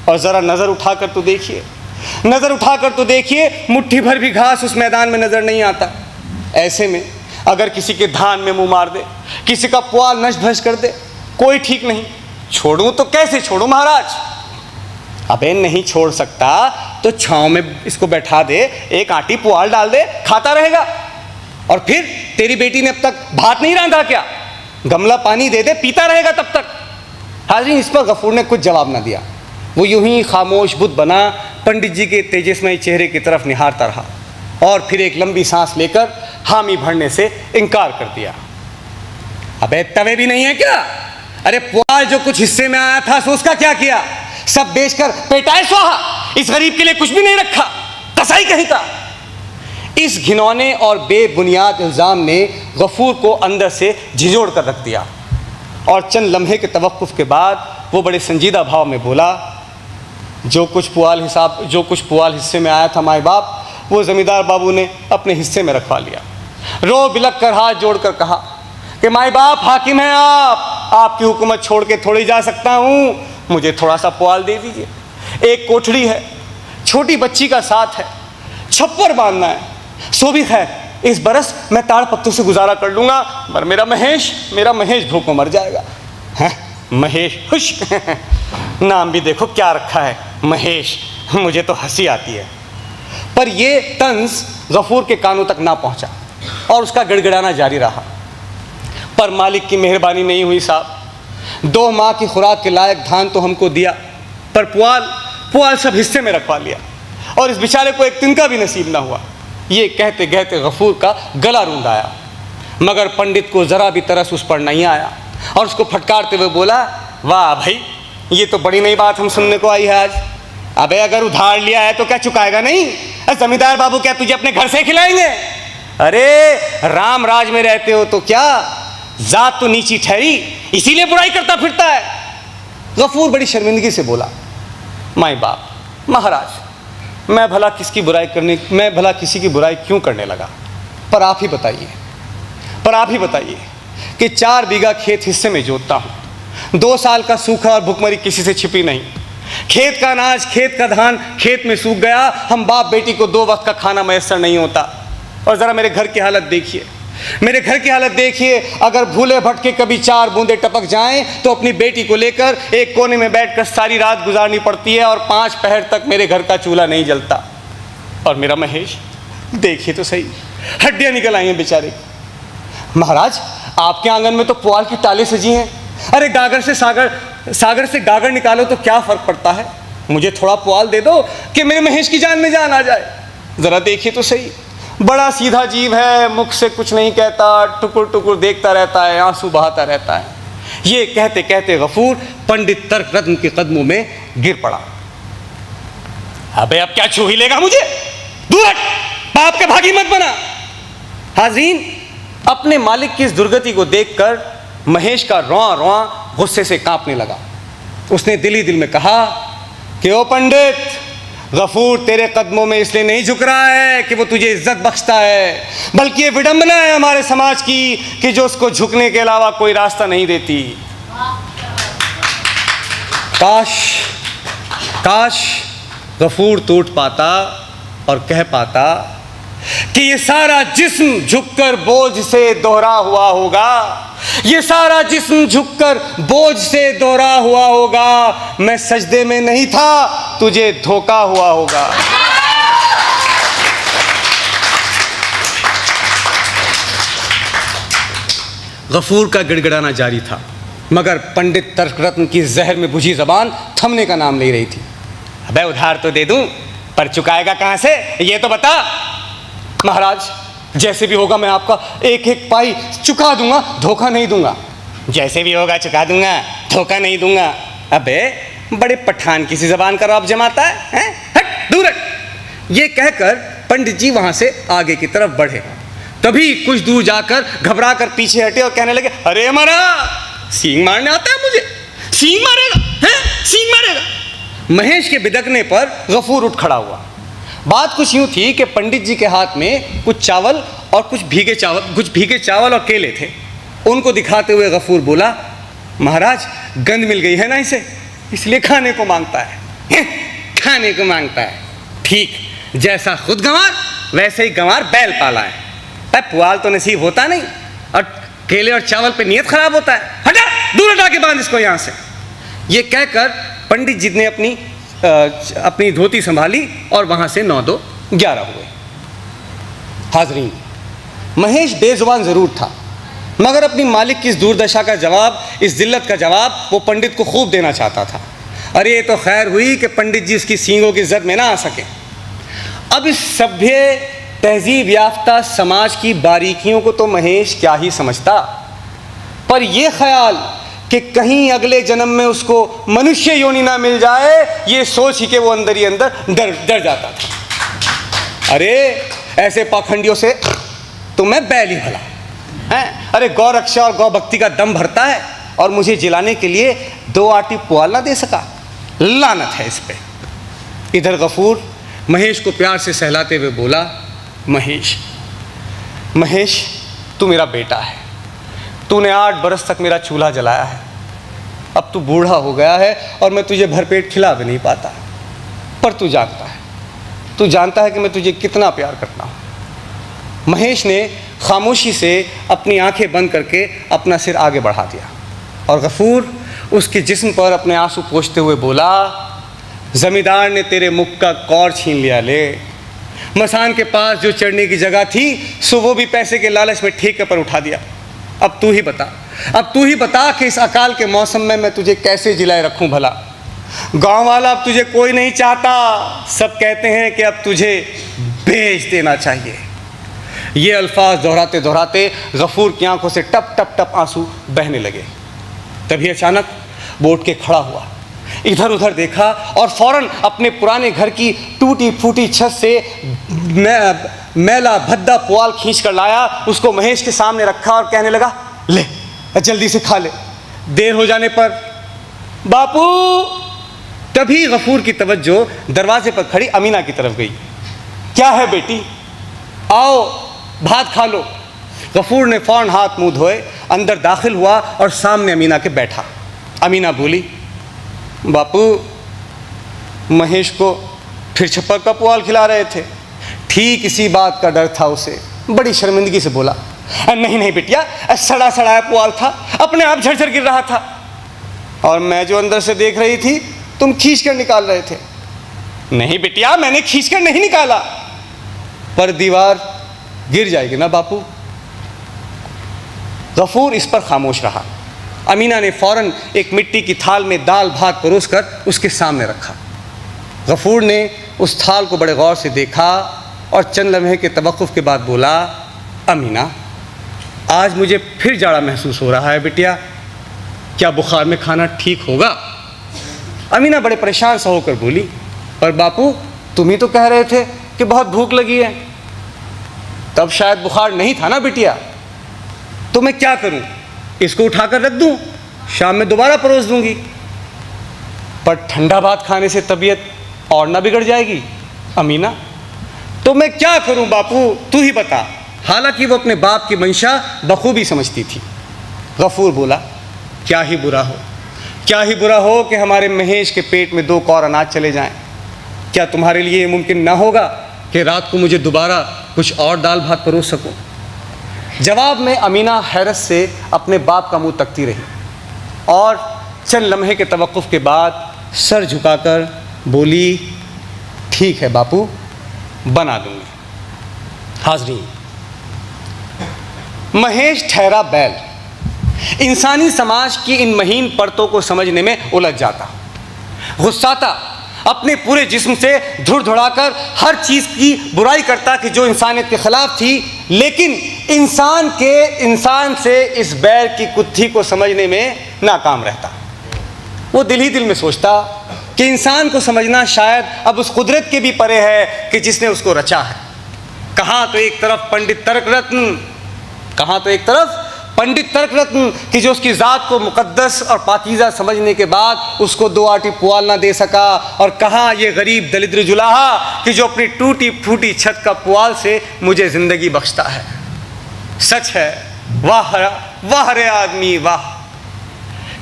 और ज़रा नज़र उठाकर तो देखिए, मुट्ठी भर भी घास उस मैदान में नज़र नहीं आता। ऐसे में अगर किसी के धान में मुंह मार दे, किसी का पुआल नष्ट भ्रष्ट कर दे, कोई ठीक नहीं। छोड़ूं तो कैसे छोड़ूं महाराज? अबे नहीं छोड़ सकता तो छांव में इसको बैठा दे, एक आटी पुआल डाल दे, खाता रहेगा। और फिर तेरी बेटी ने अब तक भात नहीं रांधा क्या? गमला पानी दे दे, पीता रहेगा तब तक। हाज़रीन, इस पर गफूर ने कुछ जवाब न दिया। वो यूं ही खामोश बुद्ध बना पंडित जी के तेजस्मय चेहरे की तरफ निहारता रहा और फिर एक लंबी सांस लेकर हामी भरने से इनकार कर दिया। अबे तवे भी नहीं है क्या? अरे पुआल जो कुछ हिस्से में आया था सो उसका क्या किया? सब बेचकर पेटाए स्वाहा। इस गरीब के लिए कुछ भी नहीं रखा, कसाई कहीं का। इस घिनौने और बेबुनियाद इल्ज़ाम ने गफूर को अंदर से झिझोड़ कर रख दिया और चंद लम्हे के तवक्कुफ के बाद वो बड़े संजीदा भाव में बोला, जो कुछ पुआल हिस्से में आया था माए बाप, वो ज़मींदार बाबू ने अपने हिस्से में रखवा लिया। रो बिलक कर हाथ जोड़कर कहा कि माए बाप हाकिम हैं आपकी हुकूमत छोड़ के थोड़ी जा सकता हूँ, मुझे थोड़ा सा पुआल दे दीजिए। एक कोठड़ी है, छोटी बच्ची का साथ है, छप्पर बांधना है, सो भी खैर इस बरस मैं ताड़ पत्तों से गुजारा कर लूँगा, पर मेरा महेश भूख में मर जाएगा। हैं महेश, खुश नाम भी देखो क्या रखा है, महेश। मुझे तो हंसी आती है। पर ये तंज गफूर के कानों तक ना पहुंचा और उसका गिड़गिड़ाना जारी रहा। पर मालिक की मेहरबानी नहीं हुई साहब। 2 माह की खुराक के लायक धान तो हमको दिया, पर पुआल सब हिस्से में रखवा लिया और इस बेचारे को एक तिनका भी नसीब ना हुआ। ये कहते कहते गफूर का गला रूंध आया, मगर पंडित को ज़रा भी तरस उस पर नहीं आया और उसको फटकारते हुए बोला, वाह भाई, ये तो बड़ी नई बात हम सुनने को आई है आज। अबे अगर उधार लिया है तो क्या चुकाएगा नहीं? जमींदार बाबू क्या तुझे अपने घर से खिलाएंगे? अरे राम राज में रहते हो तो क्या जात तो नीची ठहरी, इसीलिए बुराई करता फिरता है। गफूर बड़ी शर्मिंदगी से बोला, माई बाप, महाराज, मैं भला किसी की बुराई क्यों करने लगा? पर आप ही बताइए कि 4 बीघा खेत हिस्से में जोतता हूँ, 2 साल का सूखा और भुखमरी किसी से छिपी नहीं। खेत का अनाज, खेत का धान खेत में सूख गया। हम बाप बेटी को 2 वक्त का खाना मैसर नहीं होता। और ज़रा मेरे घर की हालत देखिए, अगर भूले भटके कभी 4 बूंदे टपक जाएं तो अपनी बेटी को लेकर एक कोने में बैठकर सारी रात गुजारनी पड़ती है और 5 पहर तक मेरे घर का चूल्हा नहीं जलता। और मेरा महेश, देखिए तो सही, हड्डियाँ निकल आई हैं बेचारे की। महाराज, आपके आंगन में तो पुआल की टालें सजी हैं। अरे सागर से गागर निकालो तो क्या फ़र्क पड़ता है? मुझे थोड़ा पुआल दे दो कि मेरे महेश की जान में जान आ जाए। ज़रा देखिए तो सही, बड़ा सीधा जीव है, मुख से कुछ नहीं कहता, टुकुर टुकुर देखता रहता है, आंसू बहाता रहता है। ये कहते कहते गफूर पंडित तर्क रत्न के कदमों में गिर पड़ा। अबे अब क्या छू ही लेगा मुझे? दूर हट, बाप के भागी मत बना। हाज़रीन, अपने मालिक की इस दुर्गति को देखकर महेश का रोआ रोआ गुस्से से कांपने लगा। उसने दिल ही दिल में कहा कि ओ पंडित, गफूर तेरे कदमों में इसलिए नहीं झुक रहा है कि वो तुझे इज्जत बख्शता है, बल्कि ये विडंबना है हमारे समाज की कि जो उसको झुकने के अलावा कोई रास्ता नहीं देती। काश गफूर टूट पाता और कह पाता कि ये सारा जिस्म झुककर बोझ से दोहरा हुआ होगा, मैं सजदे में नहीं था, तुझे धोखा हुआ होगा। गफूर का गिड़गिड़ाना जारी था, मगर पंडित तर्करत्न की जहर में बुझी जबान थमने का नाम ले रही थी। अबे उधार तो दे दूं, पर चुकाएगा कहां से, ये तो बता। महाराज, जैसे भी होगा मैं आपका एक एक पाई चुका दूंगा, धोखा नहीं दूंगा। जैसे भी होगा चुका दूंगा, धोखा नहीं दूंगा। अबे बड़े पठान की सी जबान का रौब जमाता है? हट, दूर हट। ये कहकर पंडित जी वहां से आगे की तरफ बढ़े। तभी कुछ दूर जाकर घबरा कर पीछे हटे और कहने लगे, अरे हमारा सींग मारने आता है मुझे, सींग मारेगा। महेश के बिदकने पर गफूर उठ खड़ा हुआ। बात कुछ यूँ थी कि पंडित जी के हाथ में कुछ भीगे चावल और केले थे। उनको दिखाते हुए गफूर बोला, महाराज, गंध मिल गई है ना इसे, इसलिए खाने को मांगता है। ठीक, जैसा खुद गंवार वैसे ही गंवार बैल पाला है। अब पुआल तो नसीब होता नहीं और केले और चावल पे नियत खराब होता है। हटा, दूर हटा के बांध इसको यहाँ से। ये कहकर पंडित जी ने अपनी धोती संभाली और वहां से 9-2-11 हुए। हाजरीन, महेश बेजुबान जरूर था, मगर अपनी मालिक की इस दुर्दशा का जवाब, इस जिल्लत का जवाब वो पंडित को खूब देना चाहता था। अरे ये तो खैर हुई कि पंडित जी उसकी सींगों की इज्जत में ना आ सके। अब इस सभ्य तहजीब याफ्ता समाज की बारीकियों को तो महेश क्या ही समझता, पर यह ख्याल कि कहीं अगले जन्म में उसको मनुष्य योनि ना मिल जाए, ये सोच ही के वो अंदर ही अंदर डर जाता था। अरे ऐसे पाखंडियों से तो मैं बैल ही भला हैं। अरे गौ रक्षा और गौ भक्ति का दम भरता है और मुझे जिलाने के लिए 2 आटी पुआल ना दे सका, लानत है इस पे। इधर गफूर महेश को प्यार से सहलाते हुए बोला, महेश, तू मेरा बेटा है, तूने 8 बरस तक मेरा चूल्हा जलाया है। अब तू बूढ़ा हो गया है और मैं तुझे भरपेट खिला भी नहीं पाता, पर तू जानता है कि मैं तुझे कितना प्यार करता हूँ। महेश ने खामोशी से अपनी आंखें बंद करके अपना सिर आगे बढ़ा दिया और गफूर उसके जिस्म पर अपने आंसू पोंछते हुए बोला, जमींदार ने तेरे मुख का कौर छीन लिया ले, मसान के पास जो चढ़ने की जगह थी सो वो भी पैसे के लालच में ठेके पर उठा दिया। अब तू ही बता कि इस अकाल के मौसम में मैं तुझे कैसे जिलाए रखूं भला। गांव वाला अब तुझे कोई नहीं चाहता, सब कहते हैं कि अब तुझे बेच देना चाहिए। ये अल्फाज दोहराते दोहराते गफूर की आंखों से टप टप टप आंसू बहने लगे। तभी अचानक वो उठ के खड़ा हुआ, इधर उधर देखा और फौरन अपने पुराने घर की टूटी फूटी छत से मैला भद्दा पुआल खींच कर लाया, उसको महेश के सामने रखा और कहने लगा, ले जल्दी से खा ले, देर हो जाने पर। बापू। तभी गफूर की तवज्जो दरवाजे पर खड़ी अमीना की तरफ गई। क्या है बेटी, आओ भात खा लो। गफूर ने फौरन हाथ मुंह धोए अंदर दाखिल हुआ और सामने अमीना के बैठा। अमीना बोली, बापू महेश को फिर छप्पर का पुआल खिला रहे थे। ठीक इसी बात का डर था उसे। बड़ी शर्मिंदगी से बोला, नहीं बिटिया, सड़ा सड़ाया पुआल था, अपने आप झरझर गिर रहा था और मैं जो अंदर से देख रही थी तुम खींच कर निकाल रहे थे। नहीं बिटिया, मैंने खींच कर नहीं निकाला, पर दीवार गिर जाएगी ना बापू। गफूर इस पर खामोश रहा। अमीना ने फौरन एक मिट्टी की थाल में दाल भात परोसकर उसके सामने रखा। गफूर ने उस थाल को बड़े गौर से देखा और चंद लम्हे के तवक्कुफ के बाद बोला, अमीना आज मुझे फिर जाड़ा महसूस हो रहा है बिटिया, क्या बुखार में खाना ठीक होगा? अमीना बड़े परेशान सा होकर बोली, पर बापू तुम ही तो कह रहे थे कि बहुत भूख लगी है। तब शायद बुखार नहीं था ना बिटिया, तो मैं क्या करूं, इसको उठाकर रख दूं, शाम में दोबारा परोस दूंगी। पर ठंडा भात खाने से तबीयत और ना बिगड़ जाएगी अमीना? तो मैं क्या करूं बापू, तू ही बता। हालांकि वो अपने बाप की मंशा बखूबी समझती थी। गफूर बोला, क्या ही बुरा हो कि हमारे महेश के पेट में 2 कौर अनाज चले जाएं। क्या तुम्हारे लिए ये मुमकिन ना होगा कि रात को मुझे दोबारा कुछ और दाल भात परोस सकूं? जवाब में अमीना हैरत से अपने बाप का मुंह तकती रही और चंद लम्हे के तवक्कुफ के बाद सर झुकाकर बोली, ठीक है बापू, बना दूंगी। हाज़रीन, महेश ठहरा बैल इंसानी समाज की इन महीन परतों को समझने में उलझ जाता, गुस्साता, अपने पूरे जिस्म से धुड़धुड़ाकर हर चीज़ की बुराई करता कि जो इंसानियत के ख़िलाफ़ थी, लेकिन इंसान से इस बैर की कुत्थी को समझने में नाकाम रहता। वो दिल ही दिल में सोचता कि इंसान को समझना शायद अब उस कुदरत के भी परे है कि जिसने उसको रचा है। कहाँ तो एक तरफ पंडित तर्क रत्न कि जो उसकी ज़ात को मुक़द्दस और पाकीज़ा समझने के बाद उसको 2 आटी पुआल ना दे सका, और कहाँ ये गरीब दलिद्र जुलाहा कि जो अपनी टूटी फूटी छत का पुआल से मुझे ज़िंदगी बख्शता है। सच है, वाह रे आदमी वाह,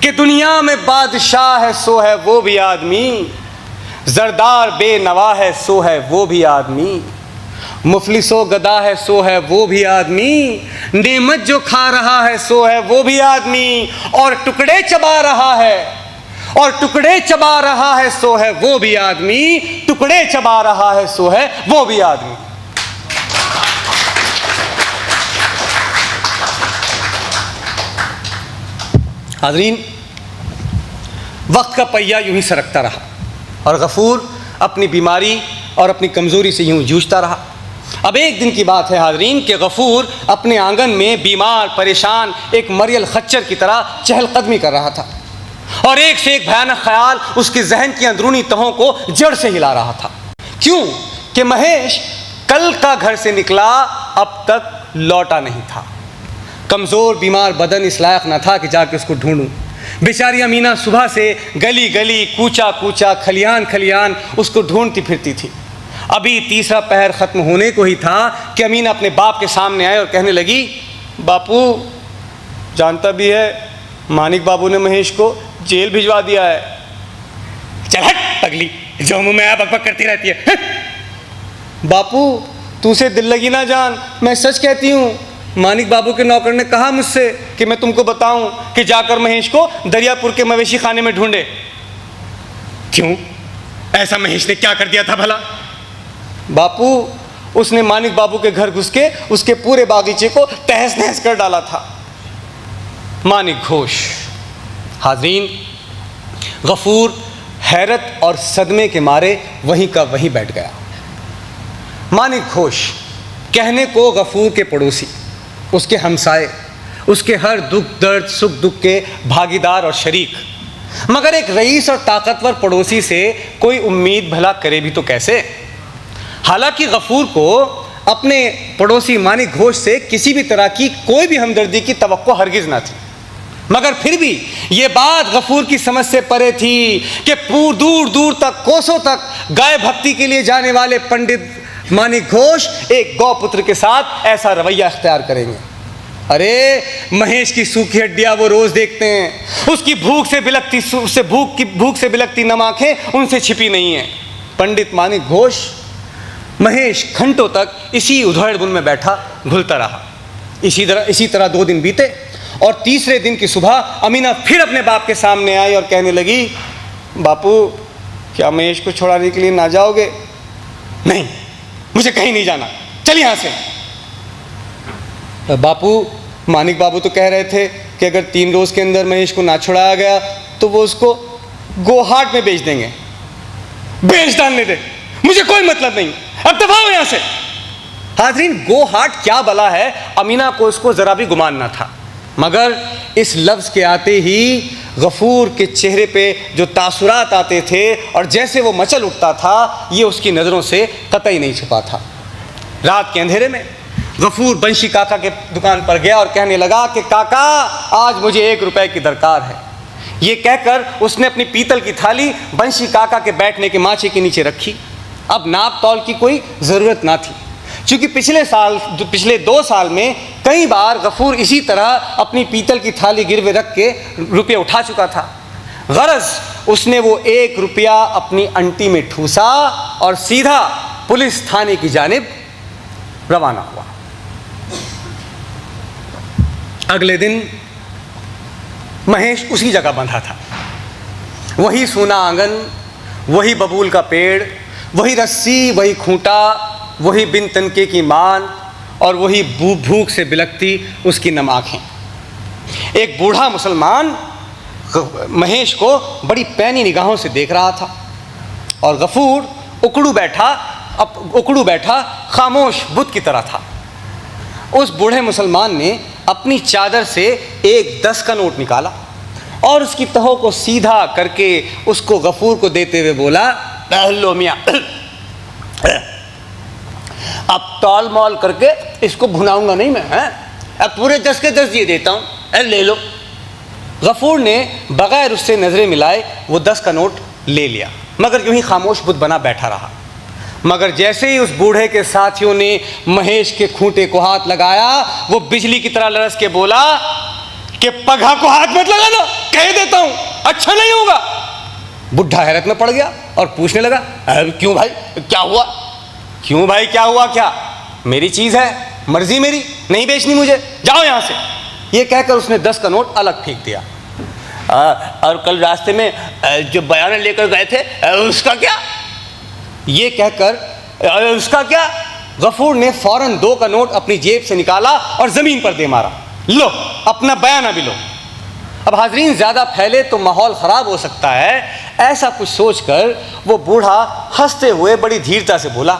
कि दुनिया में बादशाह है सो है वो भी आदमी, जरदार बेनवा है सो है वो भी आदमी, मुफलिसो गदा है सो है वो भी आदमी, नेमत जो खा रहा है सो है वो भी आदमी, और टुकड़े चबा रहा है सो है वो भी आदमी, टुकड़े चबा रहा है सो है वो भी आदमी। हाज़रीन, वक्त का पहिया यूं ही सरकता रहा और गफूर अपनी बीमारी और अपनी कमज़ोरी से यूं जूझता रहा। अब एक दिन की बात है हाज़रीन कि गफूर अपने आंगन में बीमार परेशान एक मरियल खच्चर की तरह चहलकदमी कर रहा था और एक से एक भयानक ख्याल उसके जहन की अंदरूनी तहों को जड़ से हिला रहा था। क्यों कि महेश कल का घर से निकला, अब तक लौटा नहीं था। कमज़ोर बीमार बदन इस लायक न था कि जाके उसको ढूंढूं। बेचारी अमीना सुबह से गली गली कूचा कूचा खलियान खलियान उसको ढूंढती फिरती थी। अभी तीसरा पहर ख़त्म होने को ही था कि अमीना अपने बाप के सामने आए और कहने लगी, बापू जानता भी है मानिक बाबू ने महेश को जेल भिजवा दिया है। चल हट पगली, जो मुँह में आ बकबक करती रहती है। बापू तू से दिल लगी ना जान, मैं सच कहती हूँ। मानिक बाबू के नौकर ने कहा मुझसे कि मैं तुमको बताऊं कि जाकर महेश को दरियापुर के मवेशी खाने में ढूंढे। क्यों, ऐसा महेश ने क्या कर दिया था भला? बापू उसने मानिक बाबू के घर घुस के उसके पूरे बागीचे को तहस नहस कर डाला था। मानिक घोष। हाज़रीन, गफूर हैरत और सदमे के मारे वहीं का वहीं बैठ गया। मानिक घोष कहने को गफूर के पड़ोसी, उसके हमसाए, उसके हर दुख दर्द सुख दुख के भागीदार और शरीक, मगर एक रईस और ताकतवर पड़ोसी से कोई उम्मीद भला करे भी तो कैसे। हालांकि गफूर को अपने पड़ोसी मानिक घोष से किसी भी तरह की कोई भी हमदर्दी की तवक्को हरगिज ना थी, मगर फिर भी ये बात गफूर की समझ से परे थी कि दूर दूर तक, कोसों तक गाय भक्ति के लिए जाने वाले पंडित मानिक घोष एक गौपुत्र के साथ ऐसा रवैया अख्तियार करेंगे। अरे महेश की सूखी हड्डियां वो रोज देखते हैं, उसकी भूख से बिलकती नम आंखें उनसे छिपी नहीं है। पंडित मानिक घोष महेश घंटों तक इसी उधेड़-बुन में बैठा घुलता रहा। इसी तरह 2 दिन बीते और तीसरे दिन की सुबह अमीना फिर अपने बाप के सामने आई और कहने लगी, बापू क्या महेश को छुड़ाने के लिए ना जाओगे? नहीं, मुझे कहीं नहीं जाना, चल यहाँ से। बापू, मानिक बाबू तो कह रहे थे कि अगर 3 रोज के अंदर महेश को ना छुड़ाया गया तो वो उसको गोहाट में बेच देंगे। बेच डालने दे, मुझे कोई मतलब नहीं, अब दफा हो यहाँ से। हाज़रीन, गोहाट क्या बला है, अमीना को इसको जरा भी गुमान ना था, मगर इस लफ्ज़ के आते ही गफूर के चेहरे पे जो तासुरात आते थे और जैसे वो मचल उठता था, ये उसकी नज़रों से कतई नहीं छुपा था। रात के अंधेरे में गफूर बंशी काका के दुकान पर गया और कहने लगा कि काका, आज मुझे 1 रुपए की दरकार है। ये कहकर उसने अपनी पीतल की थाली बंशी काका के बैठने के माचे के नीचे रखी। अब नाप तौल की कोई ज़रूरत ना थी, क्योंकि पिछले 2 साल में कई बार गफूर इसी तरह अपनी पीतल की थाली गिरवे रख के रुपये उठा चुका था। गरज उसने वो 1 रुपया अपनी अंटी में ठूसा और सीधा पुलिस थाने की जानिब रवाना हुआ। अगले दिन महेश उसी जगह बंधा था, वही सूना आंगन, वही बबूल का पेड़, वही रस्सी, वही खूंटा, वही बिन तनके की मान और वही भूख से बिलकती उसकी नम आँखें। एक बूढ़ा मुसलमान महेश को बड़ी पैनी निगाहों से देख रहा था और गफूर उकड़ू बैठा खामोश बुत की तरह था। उस बूढ़े मुसलमान ने अपनी चादर से एक 10 का नोट निकाला और उसकी तहों को सीधा करके उसको गफूर को देते हुए बोला, लो मियाँ, अब तौल मौल करके इसको भुनाऊंगा नहीं मैं, हैं? अब पूरे 10 के 10 दिए देता हूँ, ले लो। गफूर ने बगैर उससे नज़रें मिलाए वो 10 का नोट ले लिया, मगर यूं ही खामोश बुत बना बैठा रहा। मगर जैसे ही उस बूढ़े के साथियों ने महेश के खूंटे को हाथ लगाया, वो बिजली की तरह लरस के बोला कि पगहा को हाथ मत लगाना, कह देता हूँ, अच्छा नहीं होगा। बुढ़ा हैरत में पड़ गया और पूछने लगा, क्यों भाई क्या हुआ? क्यों भाई क्या हुआ? क्या मेरी चीज़ है, मर्जी मेरी, नहीं बेचनी मुझे, जाओ यहाँ से। ये कहकर उसने 10 का नोट अलग फेंक दिया। और कल रास्ते में जो बयान लेकर गए थे उसका क्या? ये कहकर उसका क्या? गफूर ने फौरन 2 का नोट अपनी जेब से निकाला और ज़मीन पर दे मारा। लो अपना बयान भी लो। अब हाज़रीन, ज़्यादा फैले तो माहौल ख़राब हो सकता है, ऐसा कुछ सोचकर वो बूढ़ा हंसते हुए बड़ी धीरता से बोला,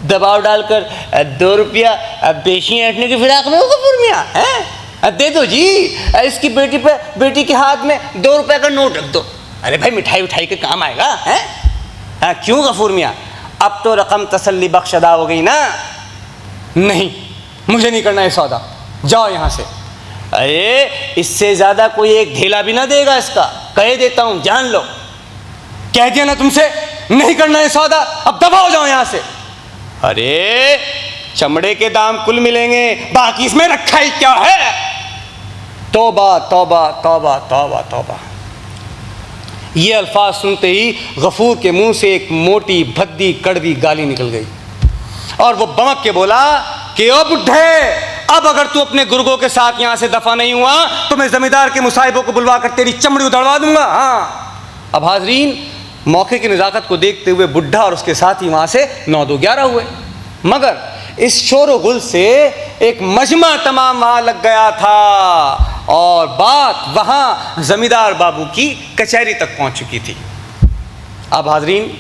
दबाव डालकर 2 रुपया बेची ऐंठने की फिराक में हो गफूर मियाँ, हैं? दे दो जी, इसकी बेटी के हाथ में 2 रुपये का नोट रख दो। अरे भाई, मिठाई उठाई के काम आएगा, हैं? क्यों गफूर मियाँ, अब तो रकम तसल्ली बख्श अदा हो गई ना? नहीं, मुझे नहीं करना है सौदा, जाओ यहाँ से। अरे इससे ज़्यादा कोई एक ढेला भी ना देगा इसका, कह देता हूँ, जान लो। कह दिया ना तुमसे, नहीं करना है सौदा, अब दबा हो जाओ यहाँ से। अरे चमड़े के दाम कुल मिलेंगे, बाकी इसमें रखा ही क्या है? तौबा तौबा तौबा तौबा तौबा। ये अल्फाज सुनते ही गफूर के मुंह से एक मोटी भद्दी कड़वी गाली निकल गई और वो बमक के बोला कि ओ बुढ़े, अब अगर तू अपने गुर्गों के साथ यहाँ से दफा नहीं हुआ तो मैं जमींदार के मुसाहिबों को बुलवा कर तेरी चमड़ी उधड़वा दूंगा। हाँ, अब हाजरीन, मौके की नज़ाकत को देखते हुए बुढ़ा और उसके साथी वहाँ से 9-2-11 हुए। मगर इस शोर व गुल से एक मजमा तमाम वहाँ लग गया था और बात वहाँ ज़मींदार बाबू की कचहरी तक पहुँच चुकी थी। अब हाजरीन,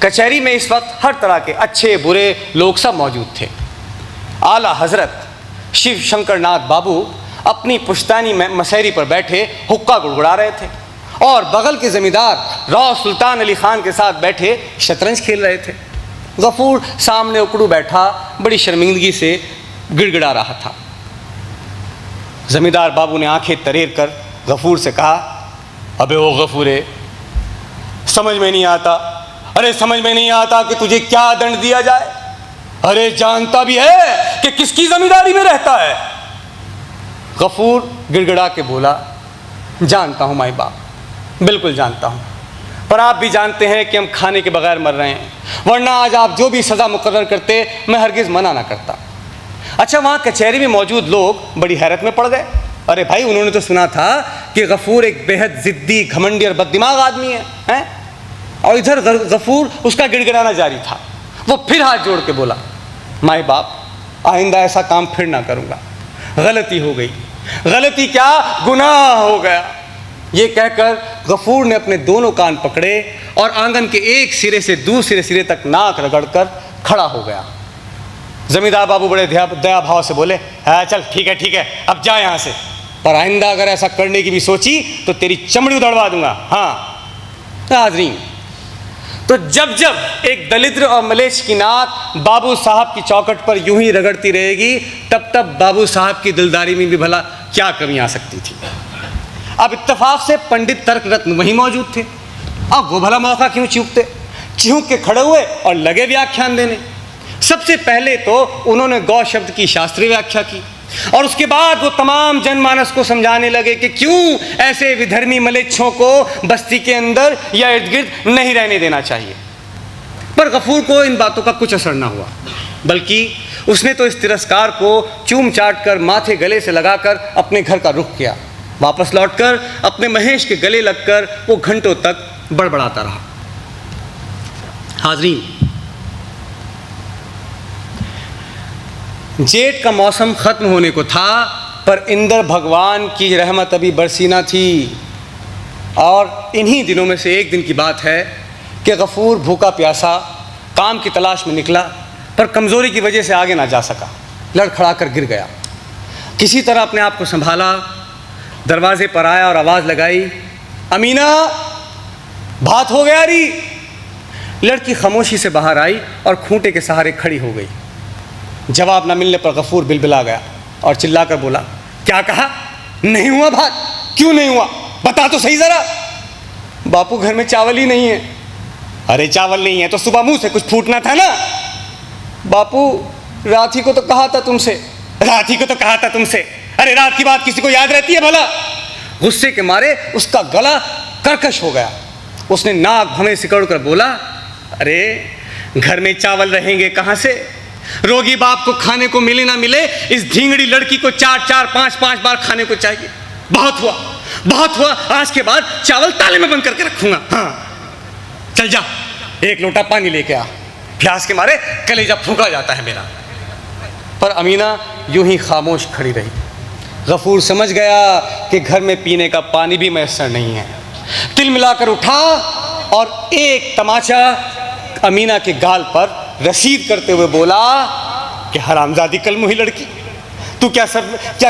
कचहरी में इस वक्त हर तरह के अच्छे बुरे लोग सब मौजूद थे। आला हज़रत शिव शंकर नाथ बाबू अपनी पुश्तैनी मसहरी पर बैठे हुक्का गुड़गुड़ा रहे थे और बगल के ज़मींदार राव सुल्तान अली ख़ान के साथ बैठे शतरंज खेल रहे थे। गफूर सामने उकड़ू बैठा बड़ी शर्मिंदगी से गिड़गिड़ा रहा था। ज़मींदार बाबू ने आंखें तरेर कर गफूर से कहा, अबे ओ गफूरे, समझ में नहीं आता, अरे समझ में नहीं आता कि तुझे क्या दंड दिया जाए। अरे जानता भी है कि किसकी ज़मींदारी में रहता है। गफूर गिड़गिड़ा के बोला, जानता हूँ माई बाप, बिल्कुल जानता हूँ, पर आप भी जानते हैं कि हम खाने के बगैर मर रहे हैं, वरना आज आप जो भी सज़ा मुकर्रर करते मैं हरगिज़ मना ना करता। अच्छा, वहाँ कचहरी में मौजूद लोग बड़ी हैरत में पड़ गए। अरे भाई, उन्होंने तो सुना था कि गफूर एक बेहद ज़िद्दी, घमंडी और बददिमाग आदमी है? और इधर गफूर उसका गिड़गिड़ाना जारी था। वो फिर हाथ जोड़ के बोला, माई बाप, आइंदा ऐसा काम फिर ना करूँगा, गलती हो गई। गलती क्या, गुनाह हो गया। ये कहकर गफूर ने अपने दोनों कान पकड़े और आंगन के एक सिरे से दूसरे सिरे तक नाक रगड़कर खड़ा हो गया। जमींदार बाबू बड़े दया भाव से बोले, हाँ चल ठीक है, अब जा यहाँ से, पर आइंदा अगर ऐसा करने की भी सोची तो तेरी चमड़ी उधड़वा दूंगा। हाँ नाज़रीन, तो जब जब एक दलिद्र और मलेच्छ की नाक बाबू साहब की चौखट पर यूं ही रगड़ती रहेगी, तब तब बाबू साहब की दिलदारी में भी भला क्या कमी आ सकती थी। अब इत्तेफाक से पंडित तर्क रत्न वहीं मौजूद थे। अब वो भला मौका क्यों चूकते, चूक के खड़े हुए और लगे व्याख्यान देने। सबसे पहले तो उन्होंने गौ शब्द की शास्त्रीय व्याख्या की और उसके बाद वो तमाम जनमानस को समझाने लगे कि क्यों ऐसे विधर्मी मलेच्छों को बस्ती के अंदर या इर्द गिर्द नहीं रहने देना चाहिए। पर गफूर को इन बातों का कुछ असर न हुआ, बल्कि उसने तो इस तिरस्कार को चूम चाट कर माथे गले से लगाकर अपने घर का रुख किया। वापस लौटकर अपने महेश के गले लगकर वो घंटों तक बड़बड़ाता रहा। हाजरीन, जेठ का मौसम ख़त्म होने को था, पर इंद्र भगवान की रहमत अभी बरसी ना थी। और इन्हीं दिनों में से एक दिन की बात है कि गफूर भूखा प्यासा काम की तलाश में निकला, पर कमज़ोरी की वजह से आगे ना जा सका, लड़खड़ा कर गिर गया। किसी तरह अपने आप को संभाला, दरवाजे पर आया और आवाज़ लगाई, अमीना, बात हो गया री। लड़की खामोशी से बाहर आई और खूंटे के सहारे खड़ी हो गई। जवाब न मिलने पर गफूर बिलबिला गया और चिल्लाकर बोला, क्या कहा? नहीं हुआ बात? क्यों नहीं हुआ, बता तो सही ज़रा। बापू, घर में चावल ही नहीं है। अरे चावल नहीं है तो सुबह मुंह से कुछ फूटना था ना। बापू, रात ही को तो कहा था तुमसे। रात ही को तो कहा था तुमसे? अरे रात की बात किसी को याद रहती है भला? गुस्से के मारे उसका गला कर्कश हो गया। उसने नाक भवें सिकोड़ कर बोला, अरे घर में चावल रहेंगे कहाँ से? रोगी बाप को खाने को मिले ना मिले, इस ढींगड़ी लड़की को 4-4, 5-5 बार खाने को चाहिए। बहुत हुआ, बहुत हुआ, आज के बाद चावल ताले में बंद करके रखूंगा। हाँ चल जा, एक लोटा पानी लेके आ, प्यास के मारे कलेजा फूंका जाता है मेरा। पर अमीना यूं ही खामोश खड़ी रही। गफूर समझ गया कि घर में पीने का पानी भी मैसर नहीं है। तिल मिलाकर उठा और एक तमाचा अमीना के गाल पर रसीद करते हुए बोला कि हरामजादी कलमुही लड़की, तू क्या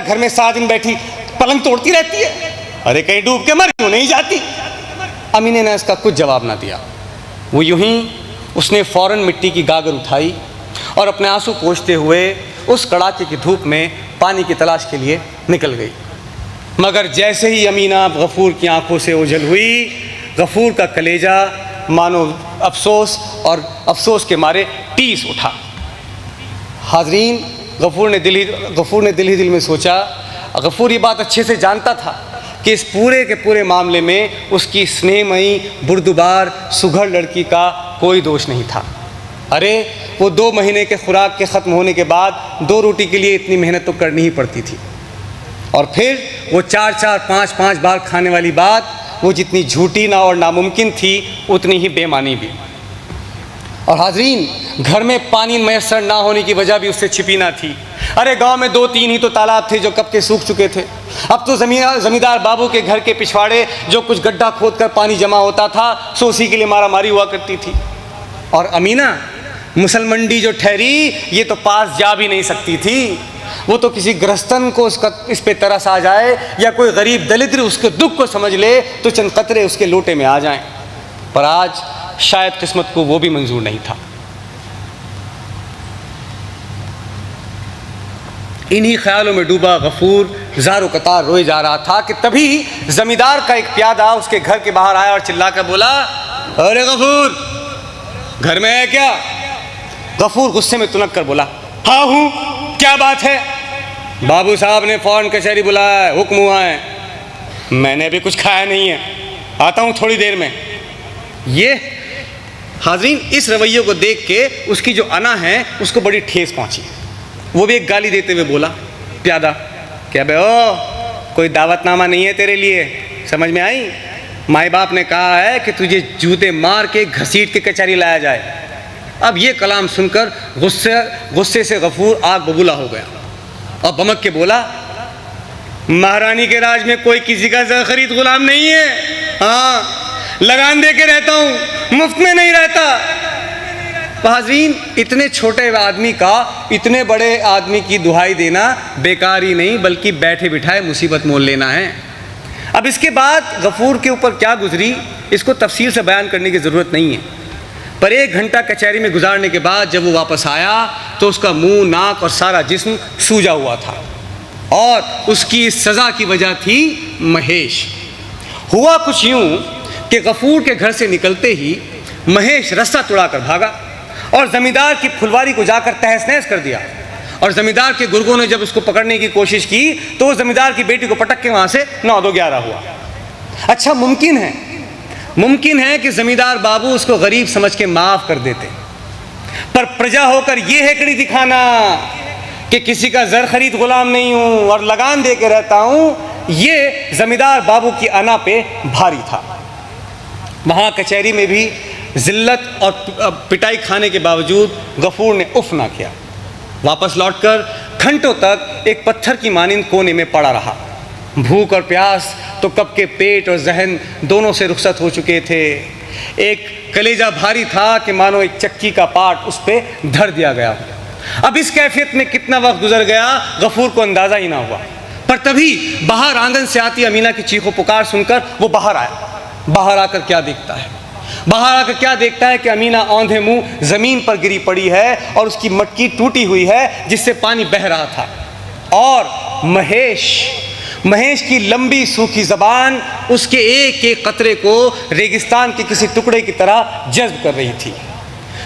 घर में 7 दिन बैठी पलंग तोड़ती रहती है? अरे कहीं डूब के मर क्यों नहीं जाती? अमीना ने इसका कुछ जवाब ना दिया। वो यूं ही उसने फ़ौरन मिट्टी की गागर उठाई और अपने आंसू पोंछते हुए उस कड़ाके की धूप में पानी की तलाश के लिए निकल गई। मगर जैसे ही अमीना गफूर की आंखों से ओझल हुई, गफूर का कलेजा मानो अफसोस के मारे टीस उठा। हाजरीन, गफूर ने दिल ही दिल में सोचा, गफूर ये बात अच्छे से जानता था कि इस पूरे के पूरे मामले में उसकी स्नेहमयी बुर्दुबार सुघड़ लड़की का कोई दोष नहीं था। अरे वो 2 महीने के खुराक के ख़त्म होने के बाद 2 रोटी के लिए इतनी मेहनत तो करनी ही पड़ती थी, और फिर वो 4-4, 5-5 बार खाने वाली बात वो जितनी झूठी ना और नामुमकिन थी उतनी ही बेमानी भी। और हाजरीन, घर में पानी मैसर ना होने की वजह भी उससे छिपी ना थी। अरे गांव में 2-3 ही तो तालाब थे जो कब के सूख चुके थे। अब तो ज़मींदार बाबू के घर के पिछवाड़े जो कुछ गड्ढा खोद कर पानी जमा होता था, सो उसी के लिए मारामारी हुआ करती थी। और अमीना मुसलमंडी जो ठहरी, ये तो पास जा भी नहीं सकती थी। वो तो किसी गृहस्थन को इस पे तरस आ जाए या कोई गरीब दलिद्र उसके दुख को समझ ले तो चंद कतरे उसके लोटे में आ जाएं। पर आज शायद किस्मत को वो भी मंजूर नहीं था। इन्हीं ख्यालों में डूबा गफूर ज़ारो कतार रोए जा रहा था कि तभी जमींदार का एक प्यादा उसके घर के बाहर आया और चिल्ला कर बोला, अरे गफूर, घर में है क्या? गफूर गुस्से में तुनक कर बोला, हाँ हूँ, क्या बात है? बाबू साहब ने फौरन कचहरी बुलाया है, हुक्म हुआ है। मैंने अभी कुछ खाया नहीं है, आता हूँ थोड़ी देर में। ये हाजरीन, इस रवैये को देख के उसकी जो अना है उसको बड़ी ठेस पहुँची। वो भी एक गाली देते हुए बोला, प्यादा, क्या बे ओ, कोई दावतनामा नहीं है तेरे लिए, समझ में आई? माई बाप ने कहा है कि तुझे जूते मार के घसीट के कचहरी लाया जाए। अब ये कलाम सुनकर गुस्से से गफूर आग बबूला हो गया और बमक के बोला, महारानी के राज में कोई किसी का ज़र खरीद गुलाम नहीं है। हाँ, लगान दे के रहता हूँ, मुफ्त में नहीं रहता। हाज़रीन, इतने छोटे आदमी का इतने बड़े आदमी की दुहाई देना बेकार ही नहीं बल्कि बैठे बिठाए मुसीबत मोल लेना है। अब इसके बाद गफूर के ऊपर क्या गुजरी इसको तफसील से बयान करने की ज़रूरत नहीं है। पर 1 घंटा कचहरी में गुजारने के बाद जब वो वापस आया तो उसका मुंह, नाक और सारा जिस्म सूजा हुआ था और उसकी इस सज़ा की वजह थी महेश। हुआ कुछ यूँ कि गफूर के घर से निकलते ही महेश रास्ता तुड़ाकर भागा और ज़मींदार की फुलवारी को जाकर तहस नहस कर दिया। और ज़मींदार के गुर्गों ने जब उसको पकड़ने की कोशिश की तो वो ज़मींदार की बेटी को पटक के वहाँ से 9-2-11 हुआ। अच्छा, मुमकिन है कि ज़मींदार बाबू उसको गरीब समझ के माफ़ कर देते, पर प्रजा होकर ये हेकड़ी दिखाना कि किसी का ज़र खरीद गुलाम नहीं हूँ और लगान दे के रहता हूँ, ये ज़मींदार बाबू की अना पे भारी था। वहाँ कचहरी में भी ज़िल्लत और पिटाई खाने के बावजूद गफूर ने उफ ना किया। वापस लौटकर घंटों तक एक पत्थर की मानिंद कोने में पड़ा रहा। भूख और प्यास तो कब के पेट और जहन दोनों से रुखसत हो चुके थे। एक कलेजा भारी था कि मानो एक चक्की का पार्ट उस पर धर दिया गया। अब इस कैफियत में कितना वक्त गुजर गया गफूर को अंदाज़ा ही ना हुआ। पर तभी बाहर आंगन से आती अमीना की चीखों पुकार सुनकर वो बाहर आया। बाहर आकर क्या देखता है कि अमीना औंधे मुंह ज़मीन पर गिरी पड़ी है और उसकी मटकी टूटी हुई है जिससे पानी बह रहा था। और महेश की लंबी सूखी ज़बान उसके एक एक कतरे को रेगिस्तान के किसी टुकड़े की तरह जज्ब कर रही थी।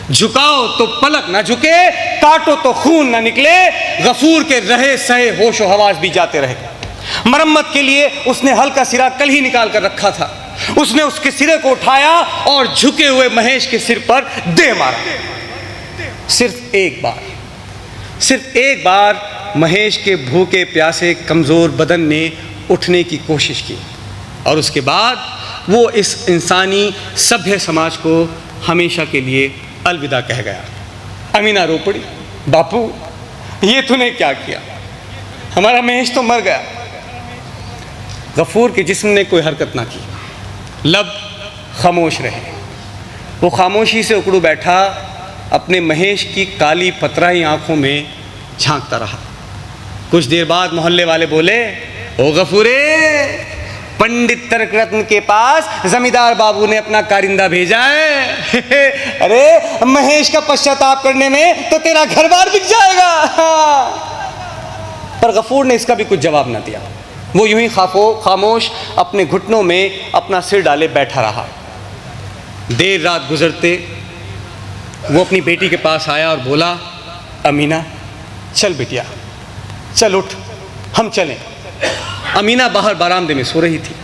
झुकाओ तो पलक ना झुके, काटो तो खून ना निकले। गफूर के रहे सहे होशो हवास भी जाते रहे। मरम्मत के लिए उसने हल का सिरा कल ही निकाल कर रखा था। उसने उसके सिरे को उठाया और झुके हुए महेश के सिर पर दे मारा। सिर्फ एक बार महेश के भूखे प्यासे कमज़ोर बदन ने उठने की कोशिश की और उसके बाद वो इस इंसानी सभ्य समाज को हमेशा के लिए अलविदा कह गया। अमीना रो पड़ी, बापू ये तूने क्या किया? हमारा महेश तो मर गया। गफूर के जिस्म ने कोई हरकत ना की, लब खामोश रहे। वो खामोशी से उकड़ू बैठा अपने महेश की काली पतराई आंखों में झांकता रहा। कुछ देर बाद मोहल्ले वाले बोले, ओ गफूरे, पंडित तर्करत्न के पास जमींदार बाबू ने अपना कारिंदा भेजा है। अरे महेश का पश्चाताप करने में तो तेरा घर बार बिक जाएगा। पर गफूर ने इसका भी कुछ जवाब न दिया। वो यूं ही खामोश अपने घुटनों में अपना सिर डाले बैठा रहा। देर रात गुजरते वो अपनी बेटी के पास आया और बोला, अमीना चल बिटिया, चल उठ, हम चलें। अमीना बाहर बरामदे में सो रही थी।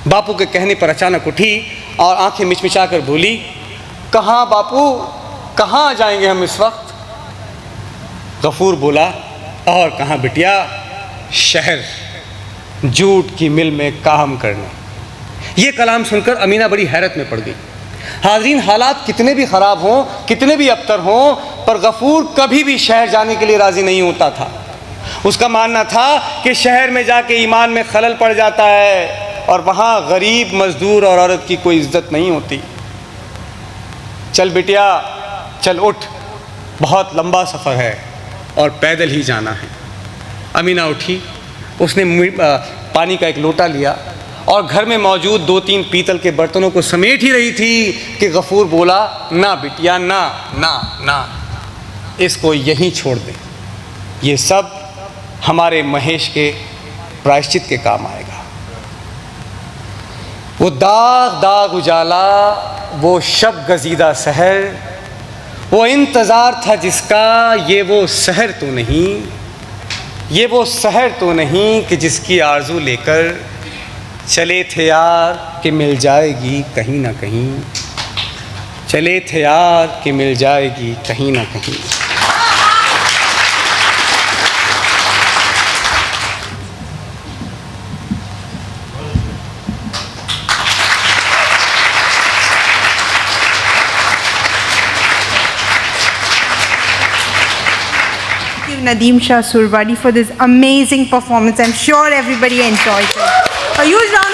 बापू के कहने पर अचानक उठी और आंखें मिचमिचा कर बोली, कहाँ बापू, कहाँ जाएंगे हम इस वक्त? गफूर बोला, और कहाँ बिटिया, शहर, जूट की मिल में काम करने। ये कलाम सुनकर अमीना बड़ी हैरत में पड़ गई। हाज़रीन, हालात कितने भी ख़राब हों, कितने भी अबतर हों, पर गफ़ूर कभी भी शहर जाने के लिए राज़ी नहीं होता था। उसका मानना था कि शहर में जाके ईमान में खलल पड़ जाता है और वहाँ गरीब, मज़दूर और औरत की कोई इज़्ज़त नहीं होती। चल बिटिया, चल उठ, बहुत लंबा सफ़र है और पैदल ही जाना है। अमीना उठी, उसने पानी का एक लोटा लिया और घर में मौजूद 2-3 पीतल के बर्तनों को समेट ही रही थी कि गफ़ूर बोला, ना बिटिया, ना ना ना, इसको यहीं छोड़ दे, ये सब हमारे महेश के प्रायश्चित के काम आएगा। वो दाग दाग उजाला, वो शब गजीदा सहर, वो इंतज़ार था जिसका, ये वो सहर तो नहीं, ये वो सहर तो नहीं कि जिसकी आरज़ू लेकर चले थे यार कि मिल जाएगी कहीं ना कहीं, चले थे यार कि मिल जाएगी कहीं ना कहीं। Nadeem Shah Surbari for this amazing performance. I'm sure everybody enjoyed it. A huge round